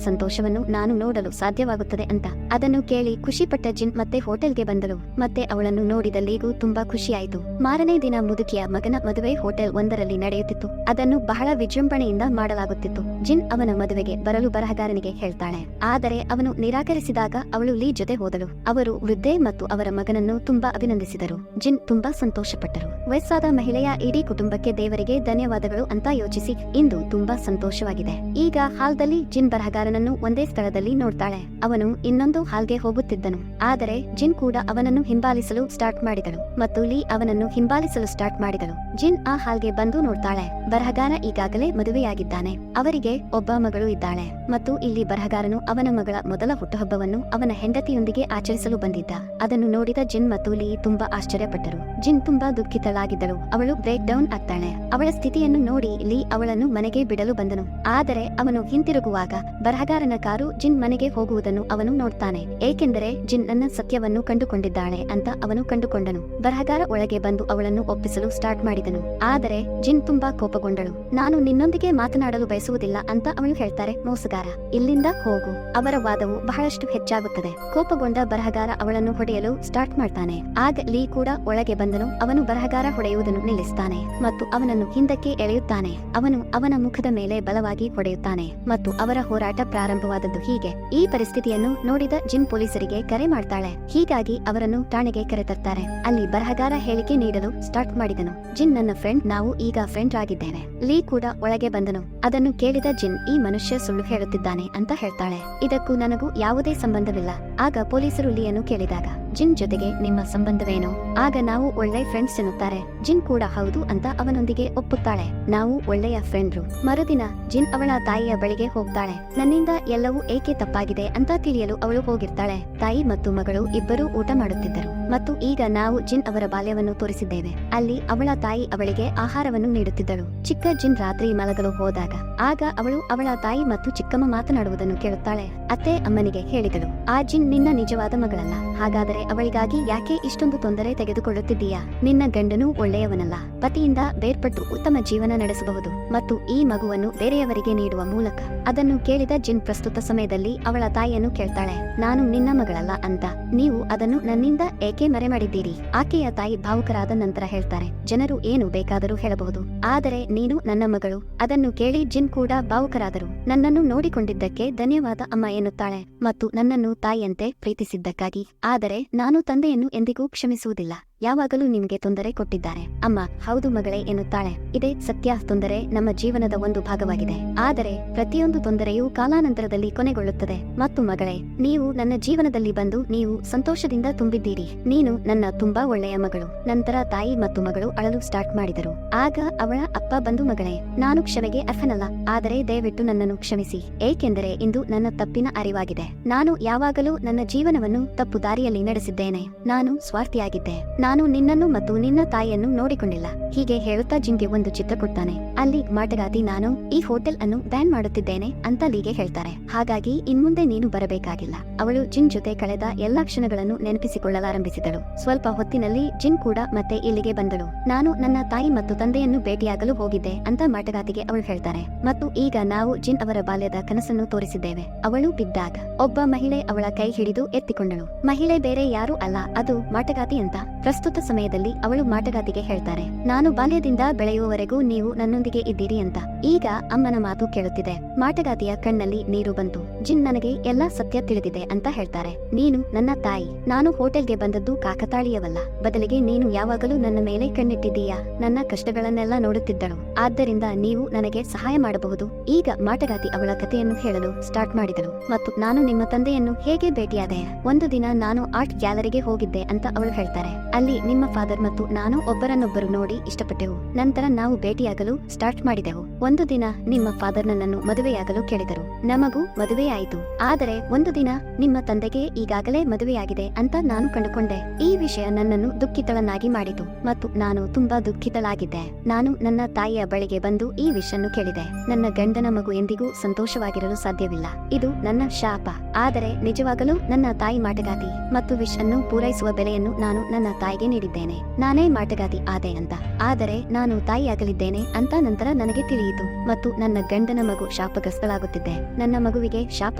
ಸಂತೋಷವನ್ನು ನಾನು ನೋಡಲು ಸಾಧ್ಯವಾಗುತ್ತದೆ ಅಂತ. ಅದನ್ನು ಕೇಳಿ ಖುಷಿಪಟ್ಟ ಜಿನ್ ಮತ್ತೆ ಹೋಟೆಲ್ಗೆ ಬಂದಳು. ಮತ್ತೆ ಅವಳನ್ನು ನೋಡಿದಲ್ಲಿಗೂ ತುಂಬಾ ಖುಷಿಯಾಯಿತು. ಮಾರನೇ ದಿನ ಮುದುಕಿಯ ಮಗನ ಮದುವೆ ಹೋಟೆಲ್ ಒಂದರಲ್ಲಿ ನಡೆಯುತ್ತಿತ್ತು. ಅದನ್ನು ಬಹಳ ವಿಜೃಂಭಣೆಯಿಂದ ಮಾಡಲಾಗುತ್ತಿತ್ತು. ಜಿನ್ ಅವನ ಮದುವೆಗೆ ಬರಲು ಬರಹಗಾರನಿಗೆ ಹೇಳ್ತಾಳೆ. ಆದರೆ ಅವನು ನಿರಾಕರಿಸಿದಾಗ ಅವಳು ಲೀ ಜೊತೆ ಹೋದಳು. ಅವರು ವೃದ್ಧೆ ಮತ್ತು ಅವರ ಮಗನನ್ನು ತುಂಬಾ ಅಭಿನಂದಿಸಿದರು. ಜಿನ್ ತುಂಬಾ ಸಂತೋಷಪಟ್ಟರು. ವಯಸ್ಸಾದ ಮಹಿಳೆಯ ಇಡೀ ಕುಟುಂಬಕ್ಕೆ ದೇವರಿಗೆ ಧನ್ಯವಾದಗಳು ಅಂತ ಯೋಚಿಸಿ ಇಂದು ತುಂಬಾ ಸಂತೋಷವಾಗಿದೆ. ಈಗ ಹಾಲ್ದಲ್ಲಿ ಜಿನ್ ಬರಹಗಾರನನ್ನು ಒಂದೇ ಸ್ಥಳದಲ್ಲಿ ನೋಡ್ತಾಳೆ. ಅವನು ಇನ್ನೊಂದು ಹಾಲ್ಗೆ ಹೋಗುತ್ತಿದ್ದನು. ಆದರೆ ಜಿನ್ ಕೂಡ ಅವನನ್ನು ಹಿಂಬಾಲಿಸಲು ಸ್ಟಾರ್ಟ್ ಮಾಡಿದಳು ಮತ್ತು ಲೀ ಅವನನ್ನು ಹಿಂಬಾಲಿಸಲು ಸ್ಟಾರ್ಟ್ ಮಾಡಿದಳು. ಜಿನ್ ಆ ಹಾಲ್ಗೆ ಬಂದು ನೋಡ್ತಾಳೆ. ಬರಹಗಾರ ಈಗಾಗಲೇ ಮದುವೆಯಾಗಿದ್ದಾನೆ. ಅವರಿಗೆ ಒಬ್ಬ ಮಗಳು ಇದ್ದಾಳೆ ಮತ್ತು ಇಲ್ಲಿ ಬರಹಗಾರನು ಅವನ ಮಗಳ ಮೊದಲ ಹುಟ್ಟುಹಬ್ಬವನ್ನು ಅವನ ಹೆಂಡತಿಯೊಂದಿಗೆ ಆಚರಿಸಲು ಬಂದಿದ್ದ. ಅದನ್ನು ನೋಡಿದ ಜಿನ್ ಮತ್ತು ಲೀ ತುಂಬಾ ಆಶ್ಚರ್ಯಪಟ್ಟರು. ಜಿನ್ ತುಂಬಾ ದುಃಖಿತಳಾಗಿದ್ದಳು. ಅವಳು ಬ್ರೇಕ್ ಡೌನ್ ಆಗ್ತಾಳೆ. ಅವಳ ಸ್ಥಿತಿಯನ್ನು ನೋಡಿ ಲೀ ಅವಳನ್ನು ಮನೆಗೆ ಬಿಡಲು ಬಂದನು. ಆದರೆ ಅವನು ಹಿಂತಿರುಗುವಾಗ ಬರಹಗಾರನ ಕಾರು ಜಿನ್ ಮನೆಗೆ ಹೋಗುವುದನ್ನು ಅವನು ನೋಡ್ತಾನೆ. ಏಕೆಂದರೆ ಜಿನ್ ನನ್ನ ಸತ್ಯವನ್ನು ಕಂಡುಕೊಂಡಿದ್ದಾಳೆ ಅಂತ ಅವನು ಕಂಡುಕೊಂಡನು. ಬರಹಗಾರ ಒಳಗೆ ಬಂದು ಅವಳನ್ನು ಒಪ್ಪಿಸಲು ಸ್ಟಾರ್ಟ್ ಮಾಡಿದನು. ಆದರೆ ಜಿನ್ ತುಂಬಾ ಕೋಪಗೊಂಡಳು. ನಾನು ನಿನ್ನೊಂದಿಗೆ ಮಾತನಾಡಲು ಬಯಸುವುದಿಲ್ಲ ಅಂತ ಅವಳು ಹೇಳ್ತಾರೆ. ಮೋಸಗಾರ, ಇಲ್ಲಿಂದ ಹೋಗು. ಅವರ ವಾದವು ಬಹಳಷ್ಟು ಹೆಚ್ಚಾಗುತ್ತದೆ. ಕೋಪಗೊಂಡ ಬರಹಗಾರ ಅವಳನ್ನು ಹೊಡೆಯಲು ಸ್ಟಾರ್ಟ್ ಮಾಡ್ತಾನೆ. ಆಗ ಲೀ ಕೂಡ ಒಳಗೆ ಬಂದನು. ಅವನು ಬರಹಗಾರ ಹೊಡೆಯುವುದನ್ನು ನಿಲ್ಲಿಸ್ತಾನೆ ಮತ್ತು ಅವನನ್ನು ಹಿಂದಕ್ಕೆ ಎಳೆಯುತ್ತಾನೆ. ಅವನು ಅವನ ಮುಖದ ಮೇಲೆ ಬಲವಾಗಿ ಹೊಡೆಯುತ್ತಾನೆ ಮತ್ತು ಅವರ ಹೋರಾಟ ಪ್ರಾರಂಭವಾದದ್ದು ಹೀಗೆ. ಈ ಪರಿಸ್ಥಿತಿಯನ್ನು ನೋಡಿದ ಜಿನ್ ಪೊಲೀಸರಿಗೆ ಕರೆ ಮಾಡ್ತಾಳೆ. ಹೀಗಾಗಿ ಅವರನ್ನು ಠಾಣೆಗೆ ಕರೆತರ್ತಾರೆ. ಅಲ್ಲಿ ಬರಹಗಾರ ಹೇಳಿಕೆ ನೀಡಲು ಸ್ಟಾರ್ಟ್ ಮಾಡಿದನು. ಜಿನ್ ನನ್ನ ಫ್ರೆಂಡ್, ನಾವು ಈಗ ಫ್ರೆಂಡ್ ಆಗಿದ್ದೇವೆ. ಲೀ ಕೂಡ ಒಳಗೆ ಬಂದನು. ಅದನ್ನು ಕೇಳಿದ ಜಿನ್ ಈ ಮನುಷ್ಯ ಸುಳ್ಳು ಹೇಳುತ್ತಿದ್ದಾನೆ ಅಂತ ಹೇಳ್ತಾಳೆ. ಇದಕ್ಕೂ ನನಗೂ ಯಾವುದೇ ಸಂಬಂಧವಿಲ್ಲ. ಆಗ ಪೊಲೀಸರು ಲೀಯನ್ನು ಕೇಳಿದಾಗ ಜಿನ್ ಜೊತೆಗೆ ನಿಮ್ಮ ಸಂಬಂಧವೇನು? ಆಗ ನಾವು ಒಳ್ಳೆ ಫ್ರೆಂಡ್ಸ್ ಎನ್ನುತ್ತಾರೆ. ಜಿನ್ ಕೂಡ ಹೌದು ಅಂತ ಅವನೊಂದಿಗೆ ಒಪ್ಪುತ್ತಾಳೆ. ನಾವು ಒಳ್ಳೆಯ ಫ್ರೆಂಡ್ರು. ಮರುದಿನ ಜಿನ್ ಅವಳ ತಾಯಿಯ ಬಳಿಗೆ ಹೋಗ್ತಾಳೆ. ನನ್ನಿಂದ ಎಲ್ಲವೂ ಏಕೆ ತಪ್ಪಾಗಿದೆ ಅಂತ ತಿಳಿಯಲು ಅವಳು ಹೋಗಿರ್ತಾಳೆ. ತಾಯಿ ಮತ್ತು ಮಗಳು ಇಬ್ಬರೂ ಊಟ ಮಾಡುತ್ತಿದ್ದರು ಮತ್ತು ಈಗ ನಾವು ಜಿನ್ ಅವರ ಬಾಲ್ಯವನ್ನು ತೋರಿಸಿದ್ದೇವೆ. ಅಲ್ಲಿ ಅವಳ ತಾಯಿ ಅವಳಿಗೆ ಆಹಾರವನ್ನು ನೀಡುತ್ತಿದ್ದಳು. ಚಿಕ್ಕ ಜಿನ್ ರಾತ್ರಿ ಮಲಗಲು ಹೋದಾಗ ಆಗ ಅವಳು ಅವಳ ತಾಯಿ ಮತ್ತು ಚಿಕ್ಕಮ್ಮ ಮಾತನಾಡುವುದನ್ನು ಕೇಳುತ್ತಾಳೆ. ಅತ್ತೆ ಅಮ್ಮನಿಗೆ ಹೇಳಿದಳು, ಆ ಜಿನ್ ನಿನ್ನ ನಿಜವಾದ ಮಗಳಲ್ಲ. ಹಾಗಾದರೆ ಅವಳಿಗಾಗಿ ಯಾಕೆ ಇಷ್ಟೊಂದು ತೊಂದರೆ ತೆಗೆದುಕೊಳ್ಳುತ್ತಿದ್ದೀಯಾ? ನಿನ್ನ ಗಂಡನೂ ಒಳ್ಳೆಯವನಲ್ಲ. ಪತಿಯಿಂದ ಬೇರ್ಪಟ್ಟು ಉತ್ತಮ ಜೀವನ ನಡೆಸಬಹುದು ಮತ್ತು ಈ ಮಗುವನ್ನು ಬೇರೆಯವರಿಗೆ ನೀಡುವ ಮೂಲಕ. ಅದನ್ನು ಕೇಳಿದ ಜಿನ್ ಪ್ರಸ್ತುತ ಸಮಯದಲ್ಲಿ ಅವಳ ತಾಯಿಯನ್ನು ಕೇಳ್ತಾಳೆ, ನಾನು ನಿನ್ನ ಮಗಳಲ್ಲ ಅಂತ ನೀವು ಅದನ್ನು ನನ್ನಿಂದ ಏಕೆ ಮರೆ ಮಾಡಿದ್ದೀರಿ? ಆಕೆಯ ತಾಯಿ ಭಾವುಕರಾದ ನಂತರ ಹೇಳ್ತಾರೆ, ಜನರು ಏನು ಬೇಕಾದರೂ ಹೇಳಬಹುದು, ಆದರೆ ನೀನು ನನ್ನ ಮಗಳು. ಅದನ್ನು ಕೇಳಿ ಜಿನ್ ಕೂಡ ಭಾವುಕರಾದರು. ನನ್ನನ್ನು ನೋಡಿಕೊಂಡಿದ್ದಕ್ಕೆ ಧನ್ಯವಾದ ಅಮ್ಮ ಎನ್ನುತ್ತಾಳೆ ಮತ್ತು ನನ್ನನ್ನು ತಾಯಿಯಂತೆ ಪ್ರೀತಿಸಿದ್ದಕ್ಕಾಗಿ. ಆದರೆ ನಾನು ತಂದೆಯನ್ನು ಎಂದಿಗೂ ಕ್ಷಮಿಸುವುದಿಲ್ಲ. ಯಾವಾಗಲೂ ನಿಮಗೆ ತೊಂದರೆ ಕೊಟ್ಟಿದ್ದಾರೆ. ಅಮ್ಮ ಹೌದು ಮಗಳೇ ಎನ್ನುತ್ತಾಳೆ. ಇದೇ ಸತ್ಯ. ತೊಂದರೆ ನಮ್ಮ ಜೀವನದ ಒಂದು ಭಾಗವಾಗಿದೆ. ಆದರೆ ಪ್ರತಿಯೊಂದು ತೊಂದರೆಯೂ ಕಾಲಾನಂತರದಲ್ಲಿ ಕೊನೆಗೊಳ್ಳುತ್ತದೆ. ಮತ್ತು ಮಗಳೇ, ನೀವು ನನ್ನ ಜೀವನದಲ್ಲಿ ಬಂದು ನೀವು ಸಂತೋಷದಿಂದ ತುಂಬಿದ್ದೀರಿ. ನೀನು ನನ್ನ ತುಂಬಾ ಒಳ್ಳೆಯ ಮಗಳು. ನಂತರ ತಾಯಿ ಮತ್ತು ಮಗಳು ಅಳಲು ಸ್ಟಾರ್ಟ್ ಮಾಡಿದರು. ಆಗ ಅವಳ ಅಪ್ಪ ಬಂದು, ಮಗಳೇ, ನಾನು ಕ್ಷಮೆಗೆ ಅರ್ಹನಲ್ಲ, ಆದರೆ ದಯವಿಟ್ಟು ನನ್ನನ್ನು ಕ್ಷಮಿಸಿ. ಏಕೆಂದರೆ ಇಂದು ನನ್ನ ತಪ್ಪಿನ ಅರಿವಾಗಿದೆ. ನಾನು ಯಾವಾಗಲೂ ನನ್ನ ಜೀವನವನ್ನು ತಪ್ಪು ದಾರಿಯಲ್ಲಿ ನಡೆಸಿದ್ದೇನೆ. ನಾನು ಸ್ವಾರ್ಥಿಯಾಗಿದ್ದೆ. ನಾನು ನಿನ್ನನ್ನು ಮತ್ತು ನಿನ್ನ ತಾಯಿಯನ್ನು ನೋಡಿಕೊಂಡಿಲ್ಲ. ಹೀಗೆ ಹೇಳುತ್ತಾ ಜಿನ್ಗೆ ಒಂದು ಚಿತ್ರ ಕೊಡ್ತಾನೆ. ಅಲ್ಲಿ ಮಾಟಗಾತಿ ನಾನು ಈ ಹೋಟೆಲ್ ಅನ್ನು ಬ್ಯಾನ್ ಮಾಡುತ್ತಿದ್ದೇನೆ ಅಂತ ಲೀಗೆ ಹೇಳ್ತಾರೆ. ಹಾಗಾಗಿ ಇನ್ಮುಂದೆ ನೀನು ಬರಬೇಕಾಗಿಲ್ಲ. ಅವಳು ಜಿನ್ ಜೊತೆ ಕಳೆದ ಎಲ್ಲಾ ಕ್ಷಣಗಳನ್ನು ನೆನಪಿಸಿಕೊಳ್ಳಲಾರಂಭಿಸಿದಳು. ಸ್ವಲ್ಪ ಹೊತ್ತಿನಲ್ಲಿ ಜಿನ್ ಕೂಡ ಮತ್ತೆ ಇಲ್ಲಿಗೆ ಬಂದಳು. ನಾನು ನನ್ನ ತಾಯಿ ಮತ್ತು ತಂದೆಯನ್ನು ಭೇಟಿಯಾಗಲು ಹೋಗಿದ್ದೆ ಅಂತ ಮಾಟಗಾತಿಗೆ ಅವಳು ಹೇಳ್ತಾರೆ. ಮತ್ತು ಈಗ ನಾವು ಜಿನ್ ಅವರ ಬಾಲ್ಯದ ಕನಸನ್ನು ತೋರಿಸಿದ್ದೇವೆ. ಅವಳು ಬಿದ್ದಾಗ ಒಬ್ಬ ಮಹಿಳೆ ಅವಳ ಕೈ ಹಿಡಿದು ಎತ್ತಿಕೊಂಡಳು. ಮಹಿಳೆ ಬೇರೆ ಯಾರೂ ಅಲ್ಲ, ಅದು ಮಾಟಗಾತಿ ಅಂತ. ಪ್ರಸ್ತುತ ಸಮಯದಲ್ಲಿ ಅವಳು ಮಾಟಗಾತಿಗೆ ಹೇಳ್ತಾರೆ, ನಾನು ಬಾಲ್ಯದಿಂದ ಬೆಳೆಯುವವರೆಗೂ ನೀವು ನನ್ನೊಂದಿಗೆ ಇದ್ದೀರಿ ಅಂತ. ಈಗ ಅಮ್ಮನ ಮಾತು ಕೇಳುತ್ತಿದೆ. ಮಾಟಗಾತಿಯ ಕಣ್ಣಲ್ಲಿ ನೀರು ಬಂತು. ಜಿನ್ ನನಗೆ ಎಲ್ಲಾ ಸತ್ಯ ತಿಳಿದಿದೆ ಅಂತ ಹೇಳ್ತಾರೆ. ನೀನು ನನ್ನ ತಾಯಿ. ನಾನು ಹೋಟೆಲ್ಗೆ ಬಂದದ್ದು ಕಾಕತಾಳೀಯವಲ್ಲ. ಬದಲಿಗೆ ನೀನು ಯಾವಾಗಲೂ ನನ್ನ ಮೇಲೆ ಕಣ್ಣಿಟ್ಟಿದ್ದೀಯಾ. ನನ್ನ ಕಷ್ಟಗಳನ್ನೆಲ್ಲ ನೋಡುತ್ತಿದ್ದಳು. ಆದ್ದರಿಂದ ನೀವು ನನಗೆ ಸಹಾಯ ಮಾಡಬಹುದು. ಈಗ ಮಾಟಗಾತಿ ಅವಳ ಕಥೆಯನ್ನು ಹೇಳಲು ಸ್ಟಾರ್ಟ್ ಮಾಡಿದಳು. ಮತ್ತು ನಾನು ನಿಮ್ಮ ತಂದೆಯನ್ನು ಹೇಗೆ ಭೇಟಿಯಾದೆ. ಒಂದು ದಿನ ನಾನು ಆರ್ಟ್ ಗ್ಯಾಲರಿಗೆ ಹೋಗಿದ್ದೆ ಅಂತ ಅವಳು ಹೇಳ್ತಾರೆ. ಅಲ್ಲಿ ನಿಮ್ಮ ಫಾದರ್ ಮತ್ತು ನಾನು ಒಬ್ಬರನ್ನೊಬ್ಬರು ನೋಡಿ ಇಷ್ಟಪಟ್ಟೆವು. ನಂತರ ನಾವು ಭೇಟಿಯಾಗಲು ಸ್ಟಾರ್ಟ್ ಮಾಡಿದೆವು. ಒಂದು ದಿನ ನಿಮ್ಮ ಫಾದರ್ ನನ್ನನ್ನು ಮದುವೆಯಾಗಲು ಕೇಳಿದರು. ನಮಗೂ ಮದುವೆಯಾಯಿತು. ಆದರೆ ಒಂದು ದಿನ ನಿಮ್ಮ ತಂದೆಗೆ ಈಗಾಗಲೇ ಮದುವೆಯಾಗಿದೆ ಅಂತ ನಾನು ಕಂಡುಕೊಂಡೆ. ಈ ವಿಷಯ ನನ್ನನ್ನು ದುಃಖಿತಳನ್ನಾಗಿ ಮಾಡಿತು ಮತ್ತು ನಾನು ತುಂಬಾ ದುಃಖಿತಳಾಗಿದ್ದೆ. ನಾನು ನನ್ನ ತಾಯಿಯ ಬಳಿಗೆ ಬಂದು ಈ ವಿಷಯನ್ನು ಕೇಳಿದೆ. ನನ್ನ ಗಂಡನ ಮಗು ಎಂದಿಗೂ ಸಂತೋಷವಾಗಿರಲು ಸಾಧ್ಯವಿಲ್ಲ. ಇದು ನನ್ನ ಶಾಪ. ಆದರೆ ನಿಜವಾಗಲೂ ನನ್ನ ತಾಯಿ ಮಾಟಗಾತಿ ಮತ್ತು ವಿಶ್ ಅನ್ನು ಪೂರೈಸುವ ಬೆಲೆಯನ್ನು ನಾನು ನನ್ನ ತಾಯಿಗೆ ನೀಡಿದ್ದೇನೆ. ನಾನೇ ಮಾಟಗಾತಿ ಆದೆ ಅಂತ. ಆದರೆ ನಾನು ತಾಯಿಯಾಗಲಿದ್ದೇನೆ ಅಂತ ನಂತರ ನನಗೆ ತಿಳಿಯಿತು ಮತ್ತು ನನ್ನ ಗಂಡನ ಮಗು ಶಾಪಗ್ರಸ್ತಳಾಗುತ್ತಿದ್ದೆ. ನನ್ನ ಮಗುವಿಗೆ ಶಾಪ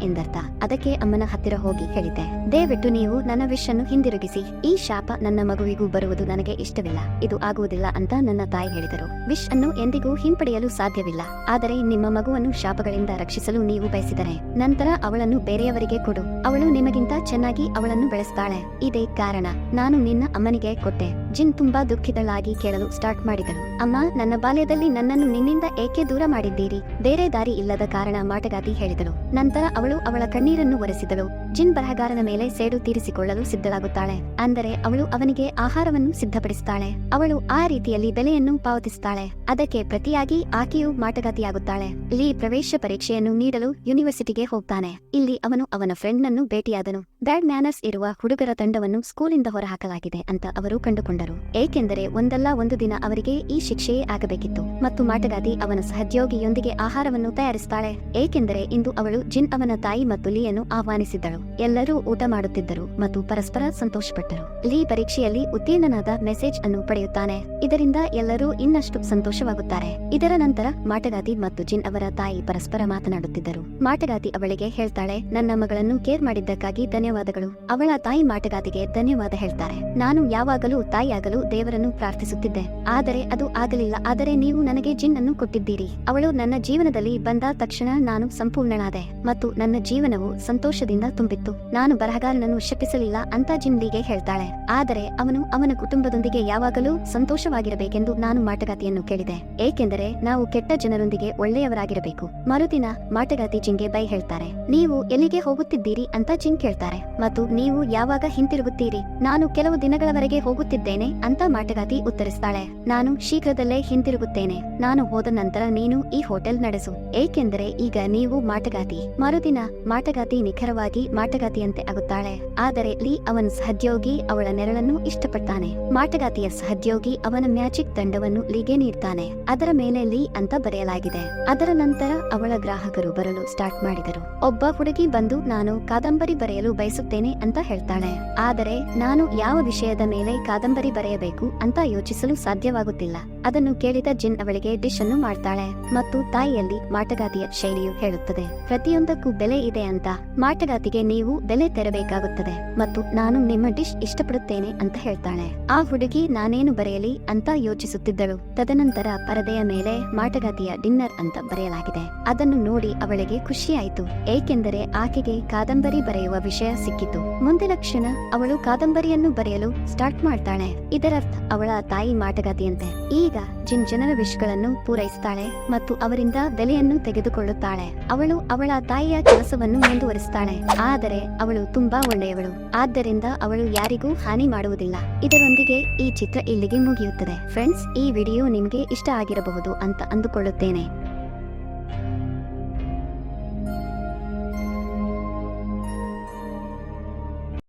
ಎಂದರ್ಥ. ಅದಕ್ಕೆ ಅಮ್ಮನ ಹತ್ತಿರ ಹೋಗಿ ಹೇಳಿದ್ದೆ, ದಯವಿಟ್ಟು ನೀವು ನನ್ನ ವಿಶ್ ಅನ್ನು ಹಿಂದಿರುಗಿಸಿ. ಈ ಶಾಪ ನನ್ನ ಮಗುವಿಗೂ ಬರುವುದು ನನಗೆ ಇಷ್ಟವಿಲ್ಲ. ಇದು ಆಗುವುದಿಲ್ಲ ಅಂತ ನನ್ನ ತಾಯಿ ಹೇಳಿದರು. ವಿಶ್ ಅನ್ನು ಎಂದಿಗೂ ಹಿಂಪಡೆಯಲು ಸಾಧ್ಯವಿಲ್ಲ. ಆದರೆ ನಿಮ್ಮ ಮಗುವನ್ನು ಶಾಪಗಳಿಂದ ರಕ್ಷಿಸಲು ನೀವು ಬಯಸಿದರೆ ನಂತರ ಅವಳನ್ನು ಬೇರೆಯವರಿಗೆ ಕೊಡು. ಅವಳು ನಿಮಗಿಂತ ಚೆನ್ನಾಗಿ ಅವಳನ್ನು ಬೆಳೆಸ್ತಾಳೆ. ಇದೇ ಕಾರಣ ನಾನು ನಿನ್ನ ಅಮ್ಮನಿಗೆ ಕೊಟ್ಟೆ. ಜಿನ್ ತುಂಬಾ ದುಃಖಿತಳಾಗಿ ಕೇಳಲು ಸ್ಟಾರ್ಟ್ ಮಾಡಿದಳು. ಅಮ್ಮ, ನನ್ನ ಬಾಲ್ಯದಲ್ಲಿ ನನ್ನನ್ನು ನಿನ್ನಿಂದ ಏಕೆ ದೂರ ಮಾಡಿದ್ದೀರಿ? ಬೇರೆ ದಾರಿ ಇಲ್ಲದ ಕಾರಣ ಮಾಟಗಾತಿ ಹೇಳಿದಳು. ನಂತರ ಅವಳು ಅವಳ ಕಣ್ಣೀರನ್ನು ಒರೆಸಿದಳು. ಜಿನ್ ಬರಹಗಾರನ ಮೇಲೆ ಸೇಡು ತೀರಿಸಿಕೊಳ್ಳಲು ಸಿದ್ಧಳಾಗುತ್ತಾಳೆ. ಅಂದರೆ ಅವಳು ಅವನಿಗೆ ಆಹಾರವನ್ನು ಸಿದ್ಧಪಡಿಸುತ್ತಾಳೆ. ಅವಳು ಆ ರೀತಿಯಲ್ಲಿ ಬೆಲೆಯನ್ನು ಪಾವತಿಸುತ್ತಾಳೆ. ಅದಕ್ಕೆ ಪ್ರತಿಯಾಗಿ ಆಕೆಯು ಮಾಟಗಾತಿಯಾಗುತ್ತಾಳೆ. ಲೀ ಪ್ರವೇಶ ಪರೀಕ್ಷೆಯನ್ನು ನೀಡಲು ಯೂನಿವರ್ಸಿಟಿಗೆ ಹೋಗ್ತಾನೆ. ಇಲ್ಲಿ ಅವನು ಅವನ ಫ್ರೆಂಡ್ ನನ್ನು ಭೇಟಿಯಾದನು. ಬ್ಯಾಡ್ ಮ್ಯಾನರ್ಸ್ ಇರುವ ಹುಡುಗರ ತಂಡವನ್ನು ಸ್ಕೂಲಿಂದ ಹೊರಹಾಕಲಾಗಿದೆ ಅಂತ ಅವರು ಕಂಡುಕೊಂಡರು. ಏಕೆಂದರೆ ಒಂದಲ್ಲ ಒಂದು ದಿನ ಅವರಿಗೆ ಈ ಶಿಕ್ಷೆಯೇ ಆಗಬೇಕಿತ್ತು. ಮತ್ತು ಮಾಟಗಾತಿ ಅವನ ಸಹೋದ್ಯೋಗಿಯೊಂದಿಗೆ ಆಹಾರವನ್ನು ತಯಾರಿಸುತ್ತಾಳೆ. ಏಕೆಂದರೆ ಇಂದು ಅವಳು ಜಿನ್ ಅವನ ತಾಯಿ ಮತ್ತು ಲೀಯನ್ನು ಆಹ್ವಾನಿಸಿದ್ದಳು. ಎಲ್ಲರೂ ಊಟ ಮಾಡುತ್ತಿದ್ದರು ಮತ್ತು ಪರಸ್ಪರ ಸಂತೋಷಪಟ್ಟರು. ಲೀ ಪರೀಕ್ಷೆಯಲ್ಲಿ ಉತ್ತೀರ್ಣನಾದ ಮೆಸೇಜ್ ಅನ್ನು ಪಡೆಯುತ್ತಾನೆ. ಇದರಿಂದ ಎಲ್ಲರೂ ಇನ್ನಷ್ಟು ಸಂತೋಷವಾಗುತ್ತಾರೆ. ಇದರ ನಂತರ ಮಾಟಗಾತಿ ಮತ್ತು ಜಿನ್ ಅವರ ತಾಯಿ ಪರಸ್ಪರ ಮಾತನಾಡುತ್ತಿದ್ದರು. ಮಾಟಗಾತಿ ಅವಳಿಗೆ ಹೇಳ್ತಾಳೆ, ನನ್ನ ಮಗಳನ್ನು ಕೇರ್ ಮಾಡಿದ್ದಕ್ಕಾಗಿ ಧನ್ಯವಾದಗಳು. ಅವಳ ತಾಯಿ ಮಾಟಗಾತಿಗೆ ಧನ್ಯವಾದ ಹೇಳ್ತಾರೆ. ನಾನು ಯಾವಾಗಲೂ ತಾಯಿಯಾಗಲು ದೇವರನ್ನು ಪ್ರಾರ್ಥಿಸುತ್ತಿದ್ದೆ. ಆದರೆ ಅದು ಆಗಲಿಲ್ಲ. ಆದರೆ ನೀವು ನನಗೆ ಜಿನ್ ಅನ್ನು ಕೊಟ್ಟಿದ್ದೀರಿ. ಅವಳು ನನ್ನ ಜೀವನದಲ್ಲಿ ಬಂದ ತಕ್ಷಣ ನಾನು ಸಂಪೂರ್ಣನಾದೆ ಮತ್ತು ನನ್ನ ಜೀವನವು ಸಂತೋಷದಿಂದ ತುಂಬಿತ್ತು. ನಾನು ಬರಹಗಾರನನ್ನು ಶಪಿಸಲಿಲ್ಲ ಅಂತ ಜಿನ್ ಲೀಗೆ ಹೇಳ್ತಾಳೆ. ಆದರೆ ಅವನು ಅವನ ಕುಟುಂಬದೊಂದಿಗೆ ಯಾವಾಗಲೂ ಸಂತೋಷವಾಗಿರಬೇಕೆಂದು ನಾನು ಮಾಟಗಾತಿಯನ್ನು ಕೇಳಿದೆ. ಏಕೆಂದರೆ ನಾವು ಕೆಟ್ಟ ಜನರೊಂದಿಗೆ ಒಳ್ಳೆಯವರಾಗಿರಬೇಕು. ಮರುದಿನ ಮಾಟಗಾತಿ ಜಿನ್ಗೆ ಬೈ ಹೇಳ್ತಾರೆ. ನೀವು ಎಲ್ಲಿಗೆ ಹೋಗುತ್ತಿದ್ದೀರಿ ಅಂತ ಜಿನ್ ಕೇಳ್ತಾರೆ. ಮತ್ತು ನೀವು ಯಾವಾಗ ಹಿಂತಿರುಗುತ್ತೀರಿ? ನಾನು ಕೆಲವು ದಿನಗಳವರೆಗೆ ಹೋಗುತ್ತಿದ್ದೇನೆ ಅಂತ ಮಾಟಗಾತಿ ಉತ್ತರಿಸ್ತಾಳೆ. ನಾನು ಶೀಘ್ರದಲ್ಲೇ ಹಿಂತಿರುಗುತ್ತೇನೆ. ನಾನು ಹೋದ ನಂತರ ನೀನು ಈ ಹೋಟೆಲ್ ನಡೆಸು. ಏಕೆಂದರೆ ಈಗ ನೀವು ಮಾಟಗಾತಿ. ಮರುದಿನ ಮಾಟಗಾತಿ ನಿಖರವಾಗಿ ಮಾಟಗಾತಿಯಂತೆ ಆಗುತ್ತಾಳೆ. ಆದರೆ ಲೀ ಅವನ ಸಹೋದ್ಯೋಗಿ ಅವಳ ನೆರಳನ್ನು ಇಷ್ಟಪಡ್ತಾನೆ. ಮಾಟಗಾತಿಯ ಸಹೋದ್ಯೋಗಿ ಅವನ ಮ್ಯಾಜಿಕ್ ದಂಡವನ್ನು ಲೀಗೆ ನೀಡ್ತಾನೆ. ಅದರ ಮೇಲೆ ಲೀ ಅಂತ ಬರೆಯಲಾಗಿದೆ. ಅದರ ನಂತರ ಅವಳ ಗ್ರಾಹಕರು ಬರಲು ಸ್ಟಾರ್ಟ್ ಮಾಡಿದರು. ಒಬ್ಬ ಹುಡುಗಿ ಬಂದು ನಾನು ಕಾದಂಬರಿ ಬರೆಯಲು ಬಯಸುತ್ತೇನೆ ಅಂತ ಹೇಳ್ತಾಳೆ. ಆದರೆ ನಾನು ಯಾವ ವಿಷಯದ ಮೇಲೆ ಕಾದಂಬರಿ ಬರೆಯಬೇಕು ಅಂತ ಯೋಚಿಸಲು ಸಾಧ್ಯವಾಗುತ್ತಿಲ್ಲ. ಅದನ್ನು ಕೇಳಿದ ಜಿನ್ ಅವಳಿಗೆ ಡಿಶ್ ಅನ್ನು ಮಾಡ್ತಾಳೆ ಮತ್ತು ತಾಯಿಯಲ್ಲಿ ಮಾಟಗಾತಿಯ ಶೈಲಿಯು ಹೇಳುತ್ತದೆ, ಪ್ರತಿಯೊಂದಕ್ಕೂ ಬೆಲೆ ಇದೆ ಅಂತ. ಮಾಟಗಾತಿಗೆ ನೀವು ಬೆಲೆ ತೆರಬೇಕಾಗುತ್ತದೆ ಮತ್ತು ನಾನು ನಿಮ್ಮ ಡಿಶ್ ಇಷ್ಟಪಡುತ್ತೇನೆ ಅಂತ ಹೇಳ್ತಾಳೆ. ಆ ಹುಡುಗಿ ನಾನೇನು ಬರೆಯಲಿ ಅಂತ ಯೋಚಿಸುತ್ತಿದ್ದಳು. ತದನಂತರ ಪರದೆಯ ಮೇಲೆ ಮಾಟಗಾತಿಯ ಡಿನ್ನರ್ ಅಂತ ಬರೆಯಲಾಗಿದೆ. ಅದನ್ನು ನೋಡಿ ಅವಳಿಗೆ ಖುಷಿಯಾಯಿತು. ಏಕೆಂದರೆ ಆಕೆಗೆ ಕಾದಂಬರಿ ಬರೆಯುವ ವಿಷಯ ಸಿಕ್ಕಿತು. ಮುಂದಿನ ಕ್ಷಣ ಅವಳು ಕಾದಂಬರಿಯನ್ನು ಬರೆಯಲು ಸ್ಟಾರ್ಟ್ ಮಾಡ್ತಾಳೆ. ಇದರರ್ಥ ಅವಳ ತಾಯಿ ಮಾಟಗಾತಿಯಂತೆ. ಈಗ ಜಿನ್ ಜನರ ವಿಶ್ಗಳನ್ನು ಪೂರೈಸುತ್ತಾಳೆ ಮತ್ತು ಅವರಿಂದ ಬೆಲೆಯನ್ನು ತೆಗೆದುಕೊಳ್ಳುತ್ತಾಳೆ. ಅವಳು ಅವಳ ತಾಯಿಯ ಕೆಲಸವನ್ನು ಮುಂದುವರಿಸುತ್ತಾಳೆ. ಆದರೆ ಅವಳು ತುಂಬಾ ಒಳ್ಳೆಯವಳು. ಆದ್ದರಿಂದ ಅವಳು ಯಾರಿಗೂ ಹಾನಿ ಮಾಡುವುದಿಲ್ಲ. ಇದರೊಂದಿಗೆ ಈ ಚಿತ್ರ ಇಲ್ಲಿಗೆ ಮುಗಿಯುತ್ತದೆ. ಫ್ರೆಂಡ್ಸ್, ಈ ವಿಡಿಯೋ ನಿಮ್ಗೆ ಇಷ್ಟ ಆಗಿರಬಹುದು ಅಂತ ಅಂದುಕೊಳ್ಳುತ್ತೇನೆ.